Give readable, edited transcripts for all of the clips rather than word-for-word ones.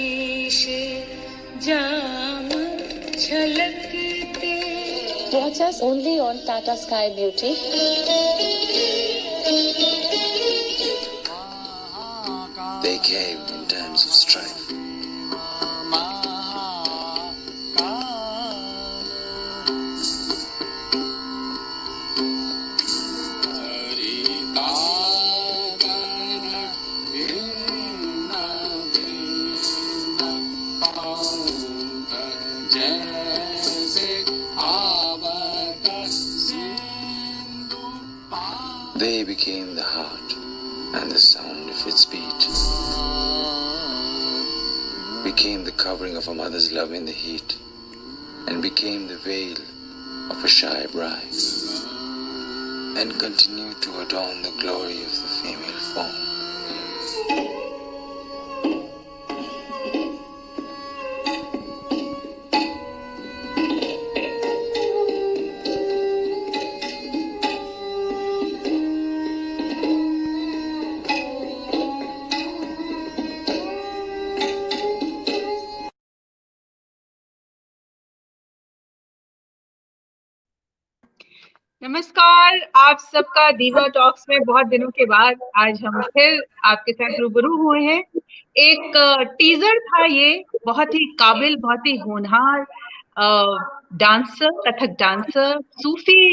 शीश जाम छलकते. Watch us only on Tata Sky Beauty. They caved in times of strife. They became the heart and the sound of its beat. Became the covering of a mother's love in the heat, and became the veil of a shy bride, and continue to adorn the glory of the female form. नमस्कार, आप सबका दीवा talks में बहुत दिनों के बाद आज हम फिर आपके साथ रूबरू हुए हैं. एक टीजर था ये, बहुत ही काबिल, बहुत ही होनहार डांसर, कथक डांसर, सूफी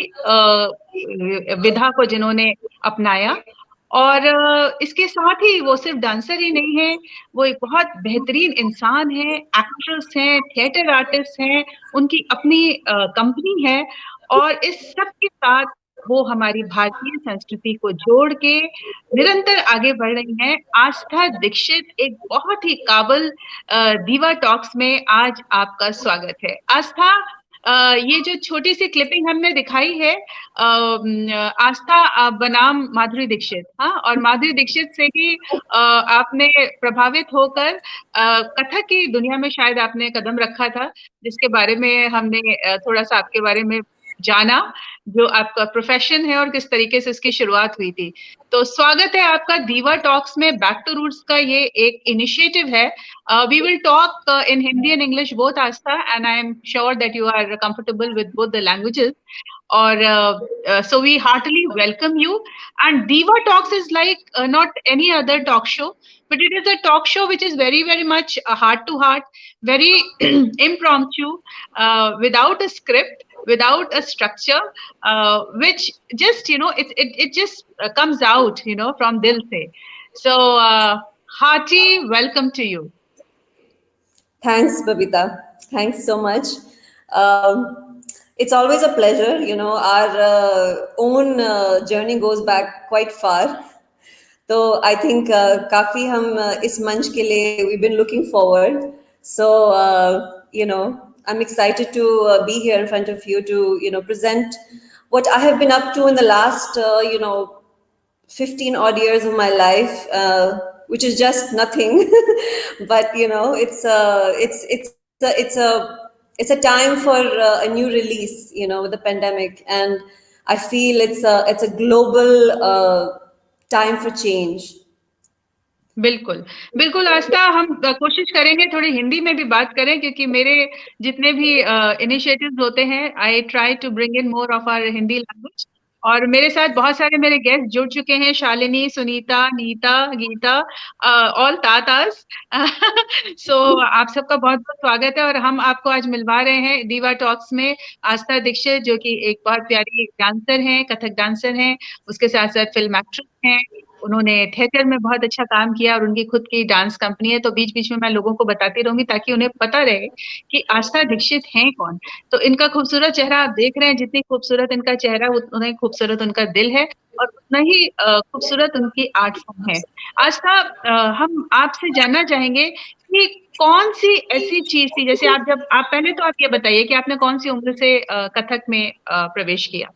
विधा को जिन्होंने अपनाया. और इसके साथ ही वो सिर्फ डांसर ही नहीं है, वो एक बहुत बेहतरीन इंसान है, एक्ट्रेस हैं, थिएटर आर्टिस्ट हैं, उनकी अपनी कंपनी है. और इस सब के साथ वो हमारी भारतीय संस्कृति को जोड़ के निरंतर आगे बढ़ रही हैं. आस्था दीक्षित एक बहुत ही काबिल दीवा टॉक्स में आज आपका स्वागत है. आस्था, ये जो छोटी सी क्लिपिंग हमने दिखाई है, आस्था बनाम माधुरी दीक्षित, हाँ, और माधुरी दीक्षित से ही आपने प्रभावित होकर कथक की दुनिया में शायद आपने कदम रखा था, जिसके बारे में हमने थोड़ा सा आपके बारे में जाना, जो आपका प्रोफेशन है और किस तरीके से इसकी शुरुआत हुई थी. तो स्वागत है आपका दीवा टॉक्स में. बैक टू रूट्स का ये एक इनिशिएटिव है. We will talk in Hindi and English both, Aastha, and I am sure that you are comfortable with both the languages. और so we heartily welcome you. And Diva Talks is like not any other talk show, but it is a talk show which is very, very much heart to heart, very impromptu, without a script, without a structure, which just, it just comes out, from dil se. So hearty welcome to you. Thanks, Babita. Thanks so much. It's always a pleasure. Our own journey goes back quite far. So I think काफी हम इस मंच के लिए we've been looking forward. So I'm excited to be here in front of you to present what I have been up to in the last 15 odd years of my life, which is just nothing. But it's a time for a new release, with the pandemic, and I feel it's a global time for change. बिल्कुल बिल्कुल आस्था, हम कोशिश करेंगे थोड़ी हिंदी में भी बात करें, क्योंकि मेरे जितने भी इनिशिएटिव्स होते हैं, I try to bring in more of our Hindi language. और मेरे साथ बहुत सारे मेरे गेस्ट जुड़ चुके हैं, शालिनी, सुनीता, नीता, गीता, ऑल तातास. सो आप सबका बहुत बहुत स्वागत है. और हम आपको आज मिलवा रहे हैं दीवा टॉक्स में आस्था दीक्षित, जो कि एक बहुत प्यारी डांसर हैं, कथक डांसर हैं, उसके साथ साथ फिल्म एक्ट्रेस हैं. उन्होंने थिएटर में बहुत अच्छा काम किया और उनकी खुद की डांस कंपनी है. तो बीच बीच में मैं लोगों को बताती रहूंगी ताकि उन्हें पता रहे कि आस्था दीक्षित हैं कौन. तो इनका खूबसूरत चेहरा आप देख रहे हैं, जितनी खूबसूरत इनका चेहरा उतनी खूबसूरत उनका दिल है, और उतना ही खूबसूरत उनकी आर्ट फॉर्म है. आस्था, हम आपसे जानना चाहेंगे कि कौन सी ऐसी चीज थी, जैसे आप पहले तो आप ये बताइए कि आपने कौन सी उम्र से कथक में प्रवेश किया.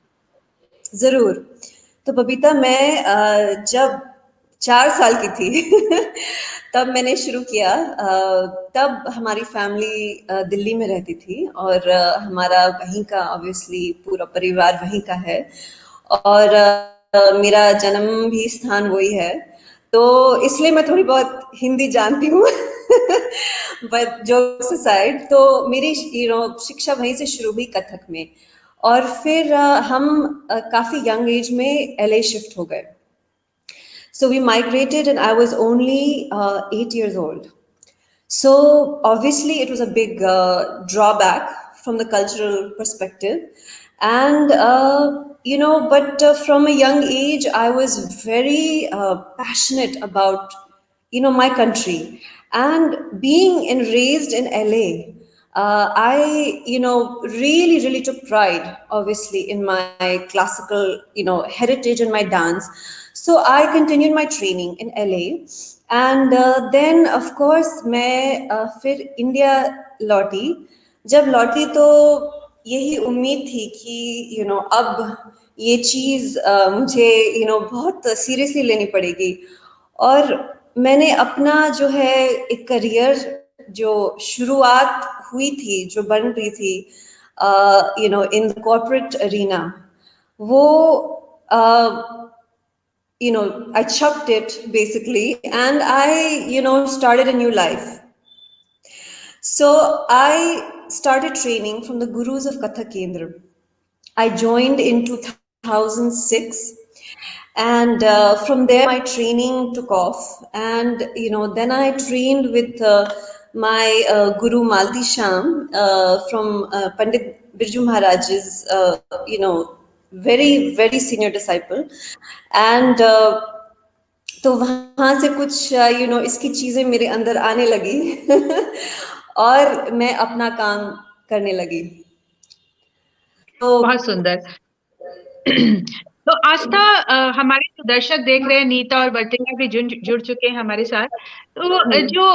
जरूर. तो बबीता, मैं जब 4 साल की थी तब मैंने शुरू किया. तब हमारी फैमिली दिल्ली में रहती थी, और हमारा वहीं का, ऑब्वियसली पूरा परिवार वहीं का है, और मेरा जन्म भी स्थान वही है, तो इसलिए मैं थोड़ी बहुत हिंदी जानती हूँ. बट जोक्स असाइड, तो मेरी शिक्षा वहीं से शुरू हुई कथक में, और फिर हम काफी यंग एज में LA शिफ्ट हो गए. So we migrated, and I was only 8 years old. So obviously, it was a big drawback from the cultural perspective, and but from a young age, I was very passionate about my country, and being and raised in LA. I really took pride, obviously, in my classical heritage and my dance. So I continued my training in LA, and then of course मैं फिर India लौटी. जब लौटी तो यही उम्मीद थी कि अब ये चीज़ मुझे बहुत सीरियसली लेनी पड़ेगी, और मैंने अपना जो है एक करियर, जो शुरुआत हुई थी, जो बन रही थी इन द कॉर्पोरेट अरीना, वो I chucked it basically, and I started a new life. So I started training from the gurus of Kathak Kendra. I joined in 2006, and from there my training took off, and then I trained with my guru Maldi Sham from Pandit Birju Maharaj's very senior disciple, and तो वहाँ से कुछ इसकी चीजें मेरे अंदर आने लगी और मैं अपना काम करने लगी. तो बहुत सुंदर. तो आस्था, हमारे जो दर्शक देख रहे हैं, नीता और वर्तिका भी जुड़ चुके हैं हमारे साथ. तो जो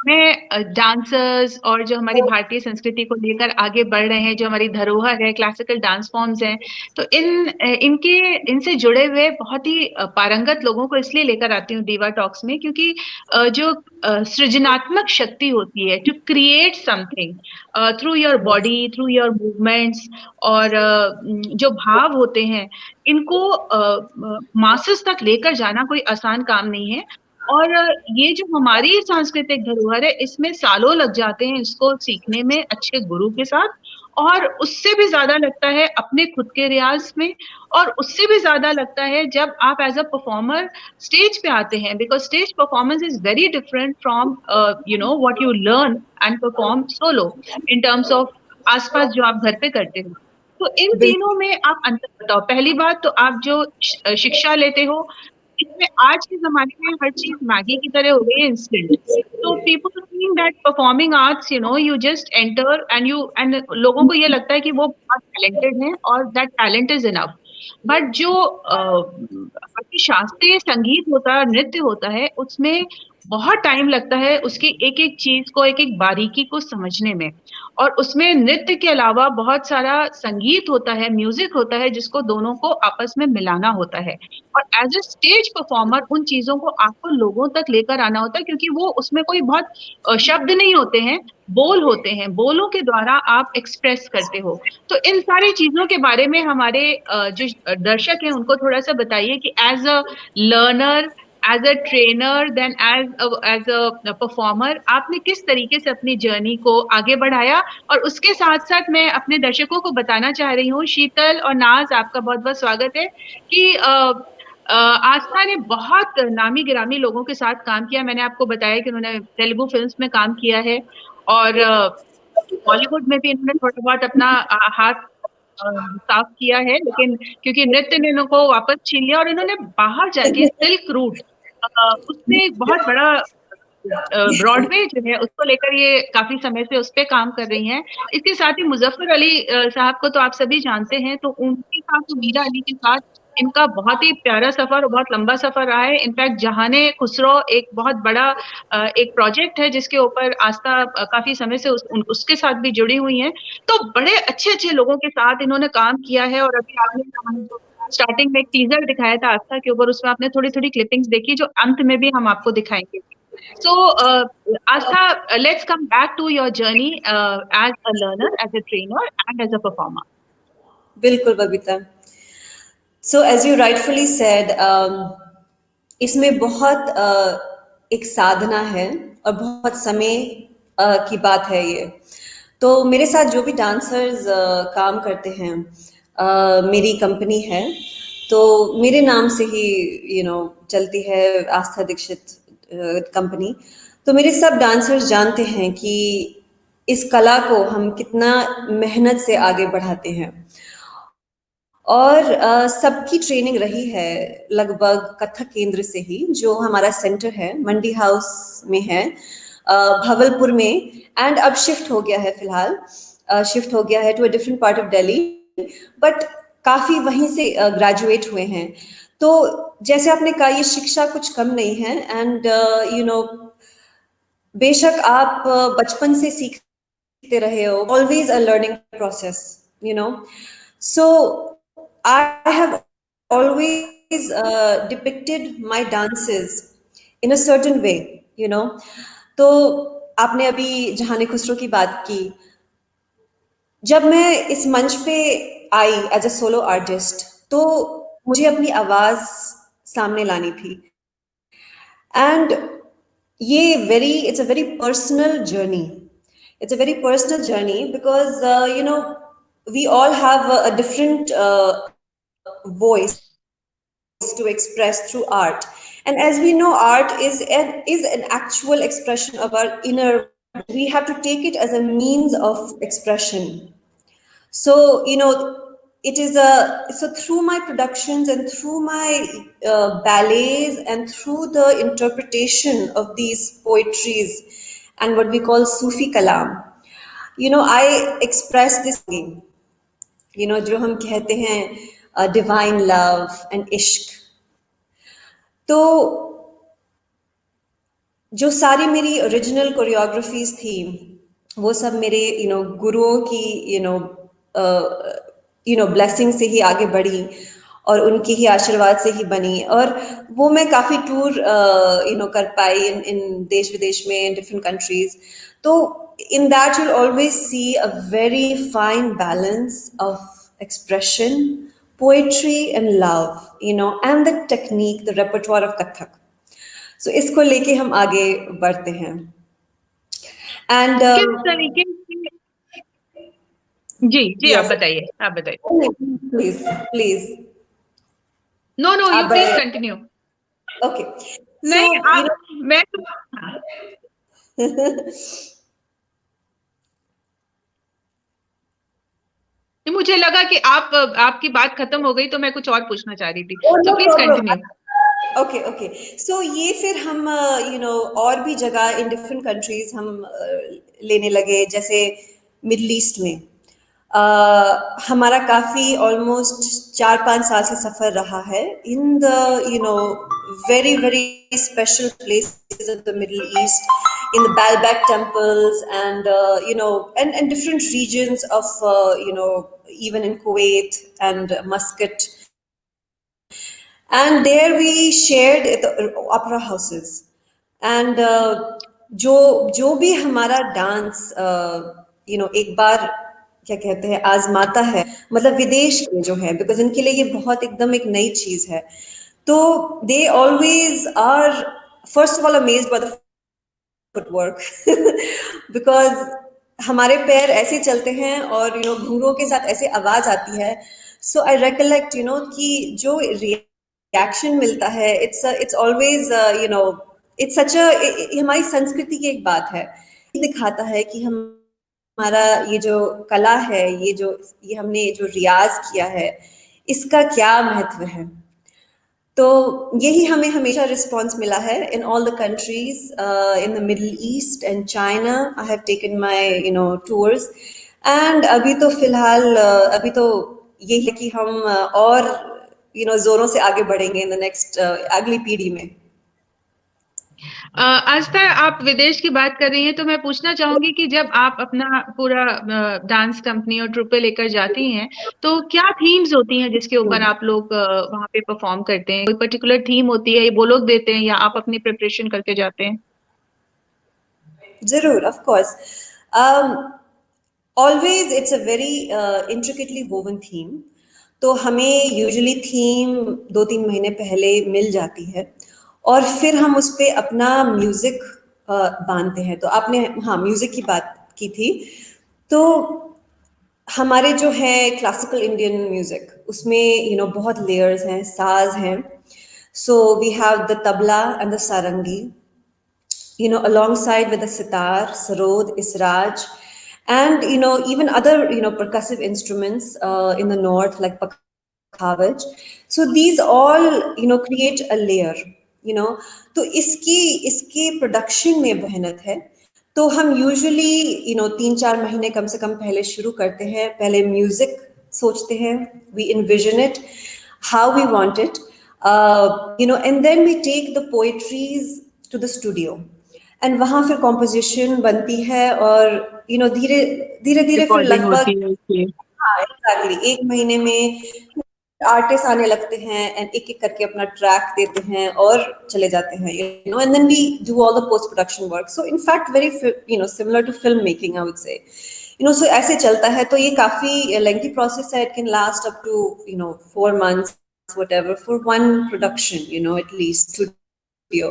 मैं डांसर्स और जो हमारी भारतीय संस्कृति को लेकर आगे बढ़ रहे हैं, जो हमारी धरोहर है, क्लासिकल डांस फॉर्म्स हैं, तो इनसे जुड़े हुए बहुत ही पारंगत लोगों को इसलिए लेकर आती हूँ दीवा टॉक्स में, क्योंकि जो सृजनात्मक शक्ति होती है, to create something through your body, through your movements, और जो भाव होते हैं, इनको मासेस तक लेकर जाना कोई आसान काम नहीं है. और ये जो हमारी सांस्कृतिक धरोहर है, इसमें सालों लग जाते हैं इसको सीखने में अच्छे गुरु के साथ, और उससे भी ज्यादा लगता है अपने खुद के रियाज में, और उससे भी ज्यादा लगता है जब आप एज अ परफॉर्मर स्टेज पे आते हैं, because stage performance is very different from what you learn and perform solo in terms of आसपास जो आप घर पे करते हो. तो इन तीनों में आप अंतर बताओ. पहली बात तो आप जो शिक्षा लेते हो, इसमें आज के जमाने में हर चीज मैगी की तरह हो गई है, इंस्टेंट. तो people think that performing arts, you just enter and लोगों को ये लगता है कि वो बहुत टैलेंटेड हैं और that talent is enough. But जो शास्त्रीय संगीत होता है, नृत्य होता है, उसमें बहुत टाइम लगता है उसकी एक एक चीज को, एक एक बारीकी को समझने में. और उसमें नृत्य के अलावा बहुत सारा संगीत होता है, म्यूजिक होता है, जिसको दोनों को आपस में मिलाना होता है. और एज ए स्टेज परफॉर्मर उन चीजों को आपको लोगों तक लेकर आना होता है, क्योंकि वो उसमें कोई बहुत शब्द नहीं होते हैं, बोल होते हैं. बोलों के द्वारा आप एक्सप्रेस करते हो. तो इन सारी चीजों के बारे में हमारे जो दर्शक हैं उनको थोड़ा सा बताइए कि as a learner, as a trainer, then as a performer, आपने किस तरीके से अपनी जर्नी को आगे बढ़ाया. और उसके साथ साथ मैं अपने दर्शकों को बताना चाह रही हूँ, शीतल और नाज, आपका बहुत बहुत स्वागत है, कि आस्था ने बहुत नामी गिरामी लोगों के साथ काम किया. मैंने आपको बताया कि उन्होंने तेलुगु फिल्म्स में काम किया है, और बॉलीवुड में भी इन्होंने थोड़ा बहुत अपना हाथ साफ किया है, लेकिन क्योंकि नृत्य ने इनको वापस छीन लिया, और इन्होंने बाहर जाके सिल्क रूट, उसमें एक बहुत बड़ा ब्रॉडवे जो है उसको लेकर ये काफी समय से उस पे काम कर रही हैं. इसके साथ ही मुजफ्फर अली साहब को तो आप सभी जानते हैं, तो उनके साथ, तो मीरा अली के साथ इनका बहुत ही प्यारा सफर और बहुत लंबा सफर रहा है. इनफैक्ट जहाने खुसरो एक बहुत बड़ा एक प्रोजेक्ट है जिसके ऊपर आस्था काफी समय से उसके साथ भी जुड़ी हुई हैं. तो बड़े अच्छे अच्छे लोगों के साथ इन्होंने काम किया है. और अभी आपने स्टार्टिंग में एक टीजर दिखाया था आस्था के ऊपर, उसमें आपने थोड़ी थोड़ी क्लिपिंग्स देखी, जो अंत में भी हम आपको दिखाएंगे. So, Astha, let's come back to your journey as a learner, as a trainer, and as a performer. बिल्कुल Babita. So as you rightfully said, इसमें बहुत एक साधना है और बहुत समय की बात है ये। तो मेरे साथ जो भी डांसर्स काम करते हैं, मेरी कंपनी है, तो मेरे नाम से ही चलती है आस्था दीक्षित कंपनी। तो मेरे सब डांसर्स जानते हैं कि इस कला को हम कितना मेहनत से आगे बढ़ाते हैं। और सबकी ट्रेनिंग रही है लगभग कथक केंद्र से ही, जो हमारा सेंटर है मंडी हाउस में है, भावलपुर में। एंड अब शिफ्ट हो गया है, फिलहाल शिफ्ट हो गया है to a different part of Delhi, but काफी वहीं से ग्रेजुएट हुए हैं। तो जैसे आपने कहा, ये शिक्षा कुछ कम नहीं है। एंड बेशक आप बचपन से सीखते रहे हो, always a learning process, so I have always depicted my dances in a certain way, तो आपने अभी जहाने खुसरो की बात की। जब मैं इस मंच पे I as a solo artist, तो मुझे अपनी आवाज सामने लानी थी। And it's a very personal journey. It's a very personal journey because we all have a different voice to express through art. And as we know, art is an actual expression of our inner. We have to take it as a means of expression. So it is so through my productions and through my ballets and through the interpretation of these poetries and what we call Sufi kalam, I express this thing, जो हम कहते हैं divine love and ishq. तो जो सारी मेरी original choreographies थी, वो सब मेरे गुरुओं की ब्लेसिंग से ही आगे बढ़ी और उनके ही आशीर्वाद से ही बनी। और वो मैं काफी टूर कर पाई इन देश विदेश में, इन डिफरेंट कंट्रीज। तो in that you'll always see a very fine balance of expression, poetry and love, and the technique, the repertoire of Kathak. So इसको लेके हम आगे बढ़ते हैं। And किस तरीके से? जी yes. आप बताइए Please no you please continue. Okay, नहीं, so मैं मुझे लगा कि आपकी बात खत्म हो गई, तो मैं कुछ और पूछना चाह रही थी, तो प्लीज कंटिन्यू। ओके सो ये फिर हम और भी जगह इन डिफरेंट कंट्रीज हम लेने लगे, जैसे मिडल ईस्ट में हमारा काफी ऑलमोस्ट 4-5 साल से सफर रहा है in the very very special places of the Middle East, in the Baalbek temples and and different regions of even in Kuwait and Muscat. And there we shared the opera houses. And जो भी हमारा dance एक बार क्या कहते हैं आजमाता है, मतलब विदेश में जो है, बिकॉज इनके लिए ये बहुत एकदम एक नई चीज है, तो they always are first of all amazed by the footwork because हमारे पैर ऐसे चलते हैं और घुंघरूओं के साथ ऐसे आवाज आती है। सो आई रिकलेक्ट कि जो रिएक्शन मिलता है, इट्स ऑलवेज इट्स सच अ, हमारी संस्कृति की एक बात है, दिखाता है कि हमारा ये जो कला है, ये हमने जो रियाज किया है, इसका क्या महत्व है। तो यही हमें हमेशा रिस्पॉन्स मिला है in all the countries in the middle east and China. I have taken my tours and अभी तो फिलहाल अभी तो यही है कि हम और जोरों से आगे बढ़ेंगे इन द नेक्स्ट अगली पीढ़ी में। आस्था, आप विदेश की बात कर रही हैं, तो मैं पूछना चाहूंगी कि जब आप अपना पूरा डांस कंपनी और ट्रुपे लेकर जाती हैं, तो क्या थीम्स होती हैं जिसके ऊपर आप लोग वहां पे परफॉर्म करते हैं? कोई पर्टिकुलर थीम होती है, वो लोग देते हैं या आप अपनी प्रिपरेशन करके जाते हैं? जरूर, of course, always it's a very intricately woven theme. तो हमें यूजुअली थीम 2-3 महीने पहले मिल जाती है और फिर हम उस पर अपना म्यूजिक बांधते हैं। तो आपने हाँ म्यूजिक की बात की थी, तो हमारे जो है क्लासिकल इंडियन म्यूजिक उसमें बहुत लेयर्स हैं, साज हैं। So we have the tabla and the sarangi, alongside with the sitar, sarod, israj, and even other percussive instruments in the north like pakhavaj. So these all create a layer. तो इसकी production में मेहनत है। तो हम यूजुअली 3-4 महीने कम से कम पहले शुरू करते हैं। पहले म्यूजिक सोचते हैं, we envision it how we want it, and then we take the poetries to the studio, and वहां फिर कॉम्पोजिशन बनती है, और धीरे धीरे धीरे फिर रिकॉर्डिंग लगभग होती है उसकी। हाँ एग्जैक्टली 1 महीने में आर्टिस्ट आने लगते हैं एंड एक एक करके अपना ट्रैक देते हैं और चले जाते हैं, and then we do all the post production work. So in fact very similar to film making I would say, so ऐसे चलता है। तो ये काफी लेंथी प्रोसेस है, it can last up to 4 months whatever for one production, at least studio.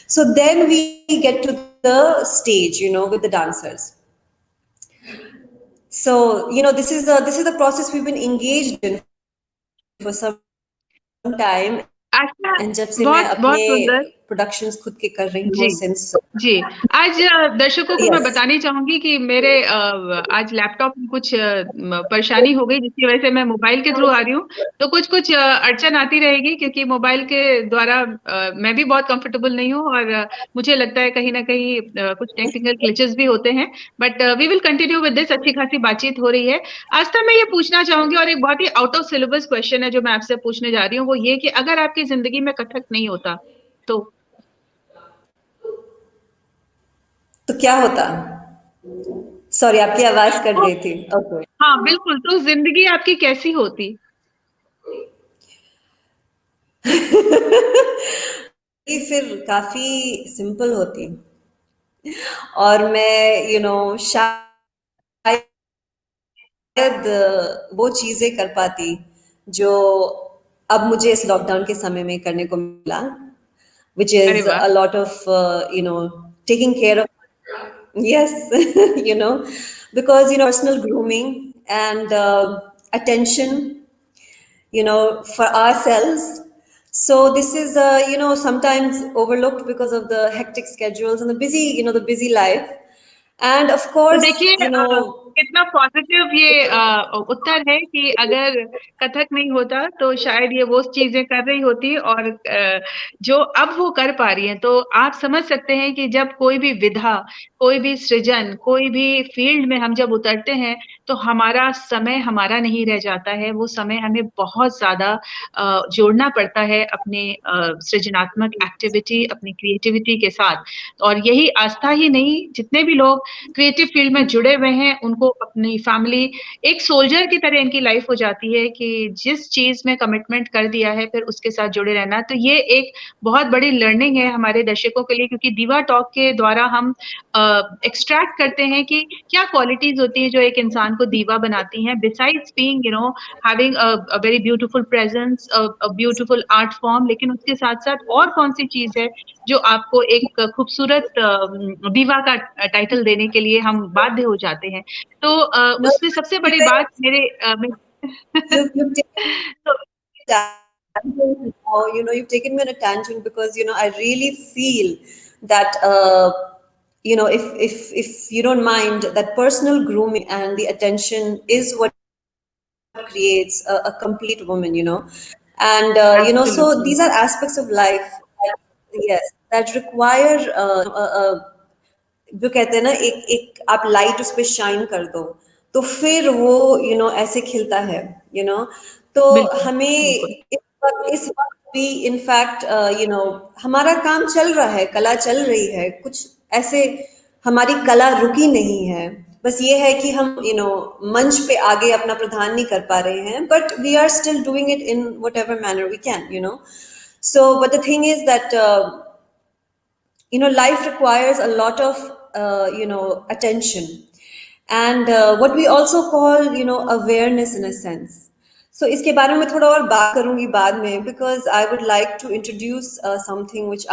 So then we get to the stage, with the dancers. So this is the process we've been engaged in for some time, अच्छा, and जब से मैं बहुत बहुत अपने सुंदर। Productions खुद के कर रही हूँ जी since जी। आज दर्शकों को मैं yes बतानी चाहूंगी कि मेरे आज लैपटॉप में कुछ परेशानी हो गई, जिसकी वजह से मैं मोबाइल के थ्रू आ रही हूँ। तो कुछ कुछ अड़चन आती रहेगी, क्योंकि मोबाइल के द्वारा मैं भी बहुत कंफर्टेबल नहीं हूँ, और मुझे लगता है कहीं ना कहीं कुछ टेक्निकल ग्लिचेस भी होते हैं। But we will continue with this. अच्छी खासी बातचीत हो रही है। आस्था, मैं ये पूछना चाहूंगी, और एक बहुत ही आउट ऑफ सिलेबस क्वेश्चन है जो मैं आपसे पूछने जा रही हूँ, वो ये कि अगर आपकी जिंदगी में कथक नहीं होता तो क्या होता? सॉरी आपकी आवाज कट गई थी। ओके हाँ बिल्कुल, तो जिंदगी आपकी कैसी होती? ये फिर काफी सिंपल होती, और मैं शायद वो चीजें कर पाती जो अब मुझे इस लॉकडाउन के समय में करने को मिला, which अरे is वाह। a lot of taking care of, yes, because personal grooming and attention for ourselves. So this is sometimes overlooked because of the hectic schedules and the busy life, and of तो course देखिए कितना positive ये उत्तर है कि अगर कथक नहीं होता तो शायद ये वो चीजें कर रही होती, और जो अब वो कर पा रही हैं। तो आप समझ सकते हैं कि जब कोई भी विधा, कोई भी सृजन, कोई भी फील्ड में हम जब उतरते हैं, तो हमारा समय हमारा नहीं रह जाता है। वो समय हमें बहुत ज्यादा जोड़ना पड़ता है अपने सृजनात्मक एक्टिविटी, अपनी क्रिएटिविटी के साथ। और यही आस्था ही नहीं, जितने भी लोग क्रिएटिव फील्ड में जुड़े हुए हैं, उनको अपनी फैमिली एक सोल्जर की तरह इनकी लाइफ हो जाती है कि जिस चीज में कमिटमेंट कर दिया है फिर उसके साथ जुड़े रहना। तो ये एक बहुत बड़ी लर्निंग है हमारे दर्शकों के लिए, क्योंकि दीवा टॉक के द्वारा हम एक्सट्रैक्ट करते हैं कि क्या क्वालिटीज होती हैं जो एक इंसान को दीवा बनाती हैं, besides being having a very beautiful presence, a beautiful art form. लेकिन उसके साथ साथ और कौन सी चीज है जो आपको एक खूबसूरत दीवा का टाइटल देने के लिए हम बाध्य हो जाते हैं। तो no, उसमें सबसे बड़ी बात मेरे you've taken तो tangent now, you've taken me on a tangent, because I really feel that if you don't mind, that personal grooming and the attention is what creates a complete woman, and so absolutely these are aspects of life that, yes, that require जो कहते हैं ना, एक एक आप light उस पे shine कर दो तो फिर वो ऐसे खिलता है, तो बिल्कुल हमें बिल्कुल इस वक्त भी इनफैक्ट हमारा काम चल रहा है, कला चल रही है, कुछ ऐसे हमारी कला रुकी नहीं है। बस ये है कि हम मंच पे आगे अपना प्रदान नहीं कर पा रहे हैं, but we are still doing it in whatever manner we can, so but the thing is that life requires a lot of attention, and what we also call awareness in a sense. So इसके बारे में थोड़ा और बात करूंगी बाद में, because I would like to introduce something which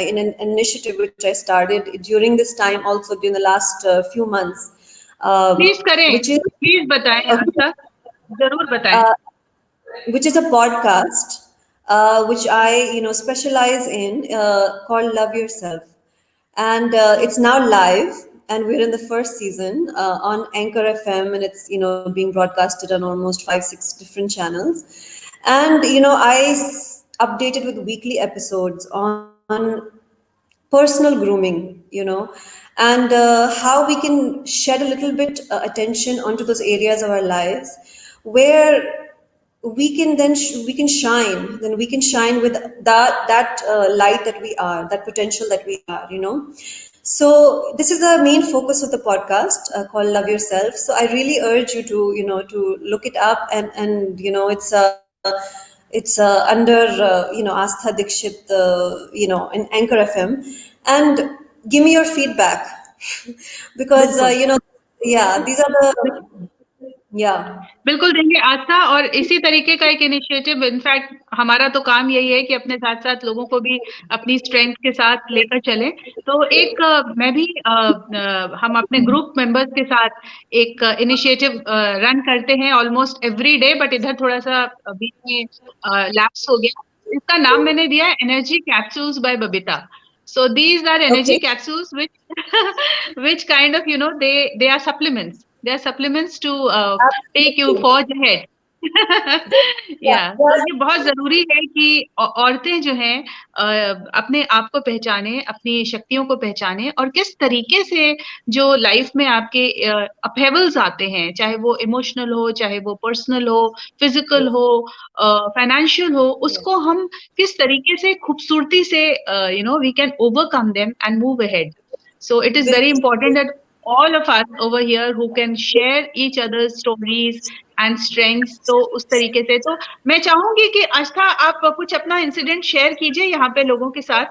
in an initiative which I started during this time, also during the last few months, please करें, which is प्लीज बताएं आस्था, जरूर बताएं. uh, which is a podcast which I specialize in, called Love Yourself, and it's now live, and we're in the first season on Anchor FM, and it's being broadcasted on almost 5-6 different channels, and updated with weekly episodes on personal grooming, and how we can shed a little bit attention onto those areas of our lives where we can shine, then we can shine with that light that we are, that potential that we are, so this is the main focus of the podcast, called Love Yourself. So I really urge you to to look it up, and it's under Astha Dikshit, in Anchor FM, and give me your feedback because बिल्कुल. yeah, these are the yeah. बिल्कुल देंगे आस्था, और इसी तरीके का एक initiative, in fact हमारा तो काम यही है कि अपने साथ साथ लोगों को भी अपनी स्ट्रेंथ के साथ लेकर चलें. तो एक मैं भी हम अपने ग्रुप मेंबर्स के साथ एक इनिशिएटिव रन करते हैं ऑलमोस्ट एवरी डे, बट इधर थोड़ा सा बीच में लैप्स हो गया. इसका नाम मैंने दिया है energy capsules by Babita. So these are energy Okay. capsules which kind of they are supplements. They are supplements to take you forge ahead. Yeah, तो ये बहुत जरूरी है कि औरतें जो हैं अपने आप को पहचाने, अपनी शक्तियों को पहचाने, और किस तरीके से जो लाइफ में आपके अपहेवल्स आते हैं, चाहे वो इमोशनल हो, चाहे वो पर्सनल हो, फिजिकल हो, फाइनेंशियल हो, उसको हम किस तरीके से खूबसूरती से we can overcome them and move ahead. So it is very important that all of us over here who can share each other's stories and strengths. तो उस तरीके से तो मैं चाहूंगी कि आस्था आप कुछ अपना इंसिडेंट शेयर कीजिए यहाँ पे लोगों के साथ.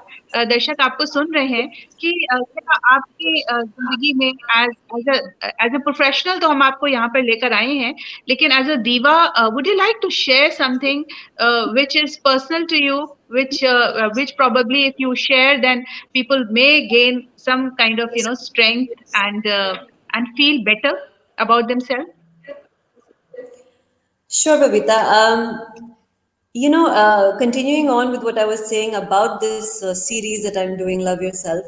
दर्शक आपको सुन रहे हैं कि क्या आपकी जिंदगी में एज अ प्रोफेशनल तो हम आपको यहाँ पे लेकर आए हैं, लेकिन as a diva would you like to share something which is personal to you, which probably if you share, then people may gain some kind of strength and feel better about themselves. Sure, Babita. Continuing on with what I was saying about this series that I'm doing, Love Yourself,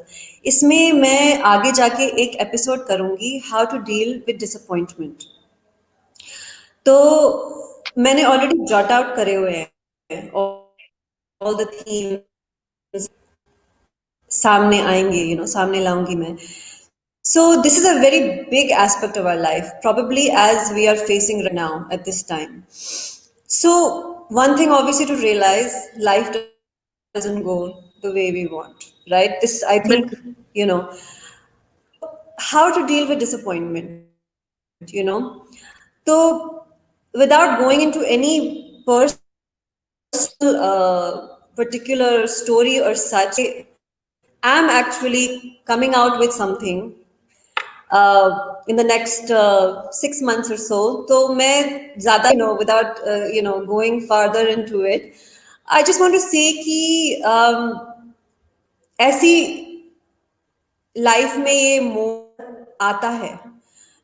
इसमें मैं आगे जाके एक episode करूंगी how to deal with disappointment. तो मैंने already jot out करे हुए हैं, all the themes सामने आएंगे, सामने लाऊंगी मैं. So this is a very big aspect of our life, probably as we are facing right now at this time. So one thing obviously to realize, life doesn't go the way we want, right? This, I think, how to deal with disappointment, So without going into any personal particular story or such, I'm actually coming out with something in the next 6 months or so. तो मैं ज़्यादा without going further into it, I just want to say कि ऐसी life में ये मोड़ आता है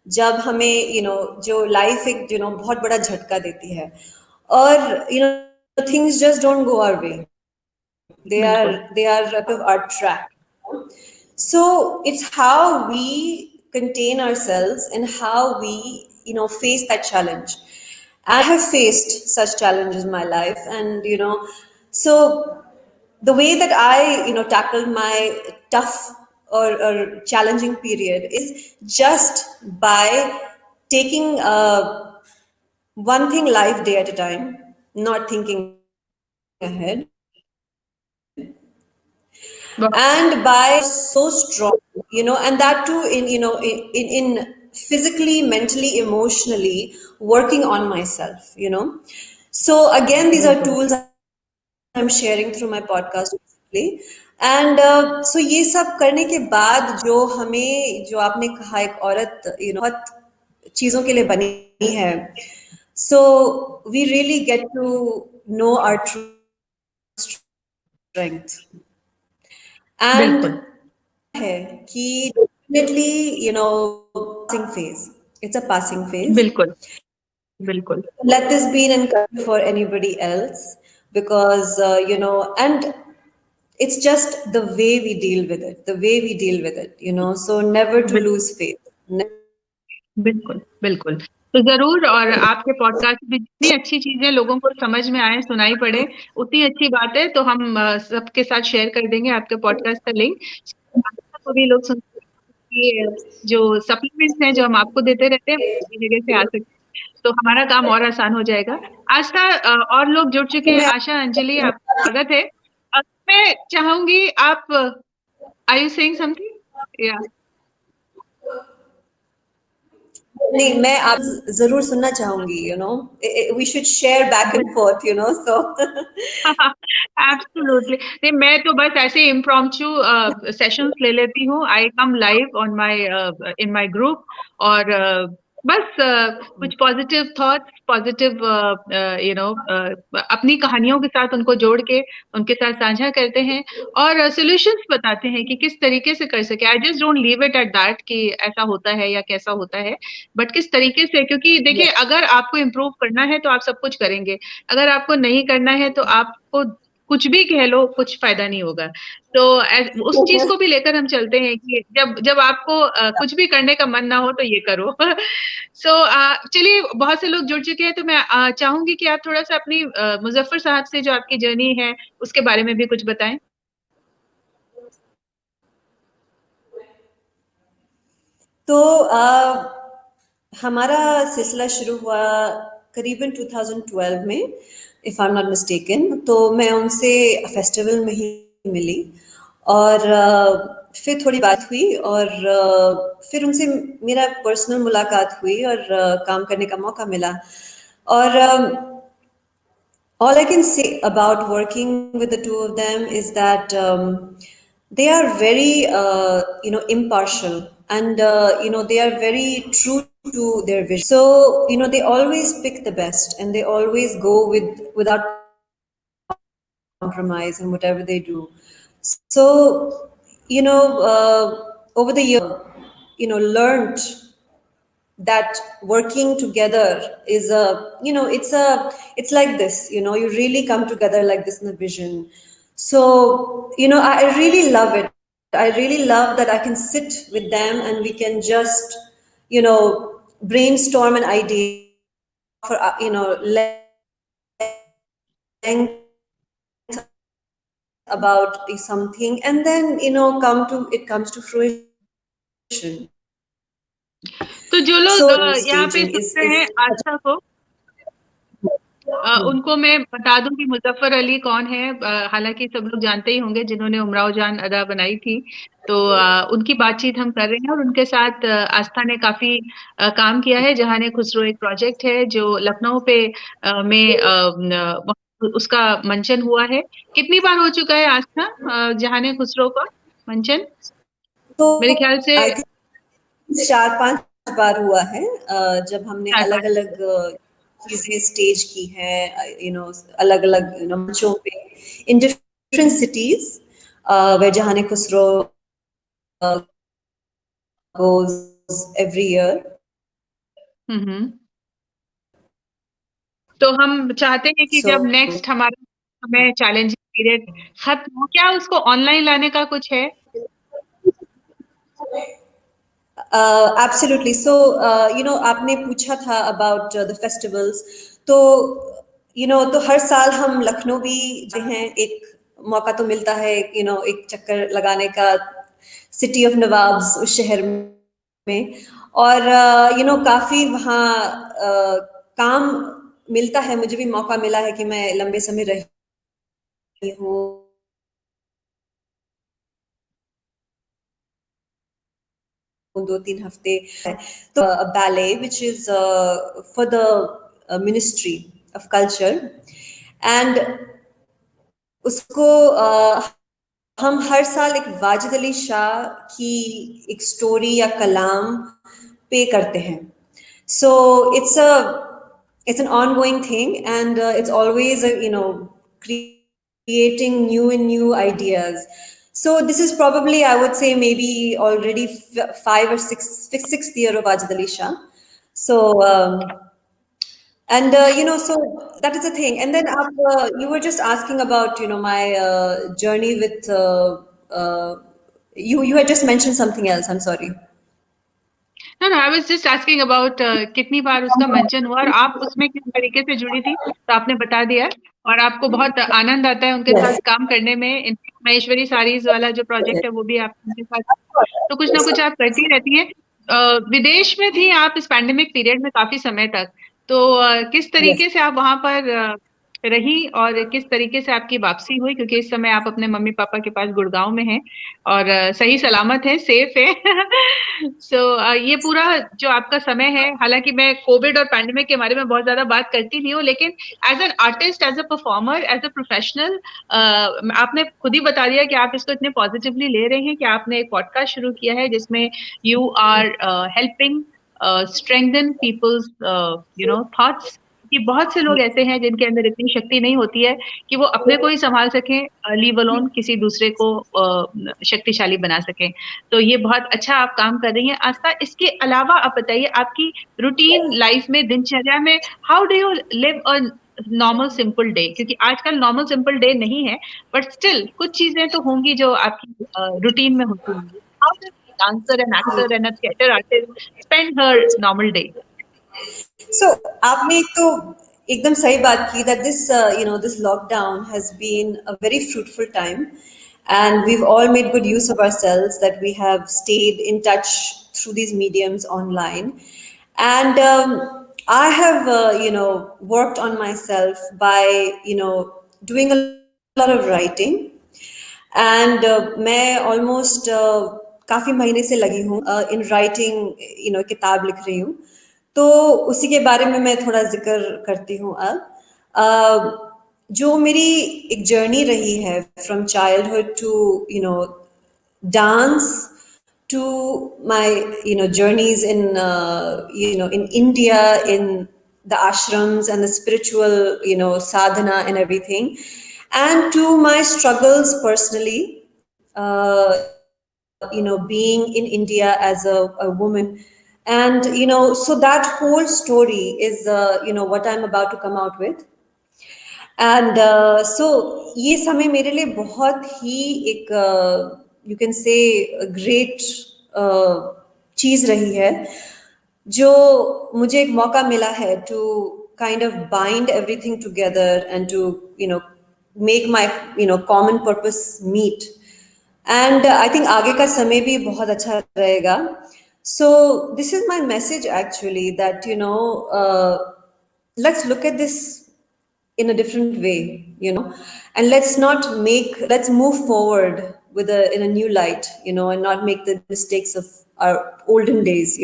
जब हमें जो लाइफ एक बहुत बड़ा झटका देती है, और things just don't go our way. They are out of our track. So it's how we contain ourselves and how we face that challenge. I have faced such challenges in my life, and so the way that I tackled my tough or challenging period is just by taking one thing life day at a time, not thinking ahead, and by so strong, and that too in physically, mentally, emotionally working on myself, so again, these are tools I'm sharing through my podcast basically. And so ये सब करने के बाद जो आपने कहा, एक औरत बहुत चीजों के लिए बनी है, So we really get to know our true strength. And बिल्कुल है कि definitely, passing phase. It's a passing phase. बिल्कुल बिल्कुल Let this be an encouragement for anybody else, because and it's just the way we deal with it, the way we deal with it, so never to lose faith. बिल्कुल, बिल्कुल। तो ज़रूर और आपके podcast में जितनी अच्छी चीज़ें लोगों को समझ में आएँ, सुनाई पड़े, उतनी अच्छी बात है, तो हम सबके साथ शेयर कर देंगे आपके पॉडकास्ट का लिंक। तो भी लोग सुन कि जो सप्लीमेंट्स हैं, जो हम आपको देते रहते हैं, वो सभी जगह से आ सकते हैं, तो हमारा काम और आसान हो जाएगा। आस्था और लोग जुड़ चुके हैं, आशा, अंजलि, आपका स्वागत है। मैं चाहूँगी आप आर यू सेइंग समथिंग? या नहीं, मैं आप जरूर सुनना चाहूंगी, we should share back and forth, so absolutely नहीं, मैं तो बस ऐसे इम्प्रॉम्प्टू सेशंस ले लेती हूँ। I come live on my in my group और बस कुछ पॉजिटिव थॉट्स, पॉजिटिव अपनी कहानियों के साथ उनको जोड़ के उनके साथ साझा करते हैं और सॉल्यूशंस बताते हैं कि किस तरीके से कर सके। I just don't leave it at that कि ऐसा होता है या कैसा होता है, बट किस तरीके से, क्योंकि देखिए अगर आपको इम्प्रूव करना है तो आप सब कुछ करेंगे, अगर आपको नहीं करना है तो आपको कुछ भी कह लो, कुछ फायदा नहीं होगा। तो उस चीज को भी लेकर हम चलते हैं कि जब जब आपको कुछ भी करने का मन ना हो तो ये करो। सो चलिए, बहुत से लोग जुड़ चुके हैं, तो मैं चाहूंगी कि आप थोड़ा सा अपनी मुजफ्फर साहब से जो आपकी जर्नी है उसके बारे में भी कुछ बताएं। तो हमारा सिलसिला शुरू हुआ करीबन 2012 में, if I am not mistaken. तो मैं उनसे फेस्टिवल में ही मिली और फिर थोड़ी बात हुई और फिर उनसे मेरा पर्सनल मुलाकात हुई और काम करने का मौका मिला। और all I can say about working with the two of them is that they are very, impartial, and they are very true to their vision. So they always pick the best, and they always go without compromise in whatever they do. So over the year, learned that working together is it's like this, you really come together like this in a vision. So I really love it. I really love that I can sit with them and we can just brainstorm an idea for length about something, and then comes to fruition. तो जो लोग So यहाँ पे staging सुन रहे हैं आस्था को, उनको मैं बता दूं कि मुजफ्फर अली कौन है। हालांकि सब लोग जानते ही होंगे जिन्होंने उमराव जान अदा बनाई थी। तो उनकी बातचीत हम कर रहे हैं और उनके साथ आस्था ने काफी काम किया है। जहाने खुसरो एक प्रोजेक्ट है जो लखनऊ पे उसका मंचन हुआ है। कितनी बार हो चुका है आस्था जहाने खुसरो का मंचन? तो मेरे ख्याल से 4-5 बार हुआ है, जब हमने 4-5 अलग अलग चीजें स्टेज की है, अलग अलग मंचों पे in different cities where Jahane Khusrau goes every year. तो हम चाहते हैं कि So जब नेक्स्ट हमारा समय चैलेंजिंग पीरियड खत्म हो, क्या उसको ऑनलाइन लाने का कुछ है? absolutely. So आपने पूछा था about the festivals. तो तो हर साल हम लखनऊ भी जो हैं, एक मौका तो मिलता है एक चक्कर लगाने का सिटी ऑफ नवाब्स, उस शहर में। और काफी वहाँ काम मिलता है। मुझे भी मौका मिला है कि मैं लंबे समय रही हूँ 2-3 हफ्ते। तो ballet which is for the Ministry of Culture, and उसको हम हर साल एक वाजिद अली शाह की एक स्टोरी या कलाम पे करते हैं। So it's it's an ongoing thing, and it's always creating new and new ideas. So this is probably, I would say, maybe already 5 or 6 sixth year of Ajadalisha. So and so that is the thing. And then you were just asking about my journey with you had just mentioned something else. I'm sorry. No, I was just asking about कितनी बार उसका mention हुआ और आप उसमें किस तरीके से जुड़ी थी, तो आपने बता दिया और आपको बहुत आनंद आता है उनके साथ Yes. काम करने में। महेश्वरी साड़ीज वाला जो प्रोजेक्ट है वो भी आप उनके साथ, तो कुछ ना कुछ आप करती रहती हैं। विदेश में थी आप इस पैंडेमिक पीरियड में काफी समय तक, तो किस Yes. तरीके से आप वहां पर रही और किस तरीके से आपकी वापसी हुई, क्योंकि इस समय आप अपने मम्मी पापा के पास गुड़गांव में हैं और सही सलामत है, सेफ है। सो ये पूरा जो आपका समय है, हालांकि मैं कोविड और पैंडेमिक के बारे में बहुत ज्यादा बात करती नहीं हूँ, लेकिन as an artist, as a performer, as a professional, आपने खुद ही बता दिया कि आप इसको इतने पॉजिटिवली ले रहे हैं कि आपने एक पॉडकास्ट शुरू किया है जिसमें you are helping strengthen people's thoughts, कि बहुत से लोग ऐसे हैं जिनके अंदर इतनी शक्ति नहीं होती है कि वो अपने को ही संभाल सकें, लीव अलोन किसी दूसरे को शक्तिशाली बना सकें। तो ये बहुत अच्छा आप काम कर रही हैं आस्था। इसके अलावा आप बताइए आपकी रूटीन लाइफ में, दिनचर्या में, how do you live a normal simple day, क्योंकि आजकल नॉर्मल सिंपल डे नहीं है, बट स्टिल कुछ चीजें तो होंगी जो आपकी रूटीन में होती होंगी। How does dancer and actor and a theatre artist spend her normal day? So आपने एक तो एकदम सही बात की that this lockdown has been a very fruitful time, and we've all made good use of ourselves, that we have stayed in touch through these mediums online. And I have worked on myself by doing a lot of writing. And मैं almost काफी महीने से लगी हूँ in writing, किताब लिख रही हूँ। तो उसी के बारे में मैं थोड़ा जिक्र करती हूँ अब। जो मेरी एक जर्नी रही है from childhood to dance, to my journeys in in India, in the ashrams and the spiritual sadhana and everything, and to my struggles personally, being in India as a woman. And so that whole story is what I'm about to come out with. And so ये समय मेरे लिए बहुत ही एक you can say a great चीज रही है, जो मुझे एक मौका मिला है to kind of bind everything together and to make my common purpose meet. And I think आगे का समय भी बहुत अच्छा रहेगा. So this is my message actually, that let's look at this in a different way, and let's move forward in a new light, and not make the mistakes of our olden days,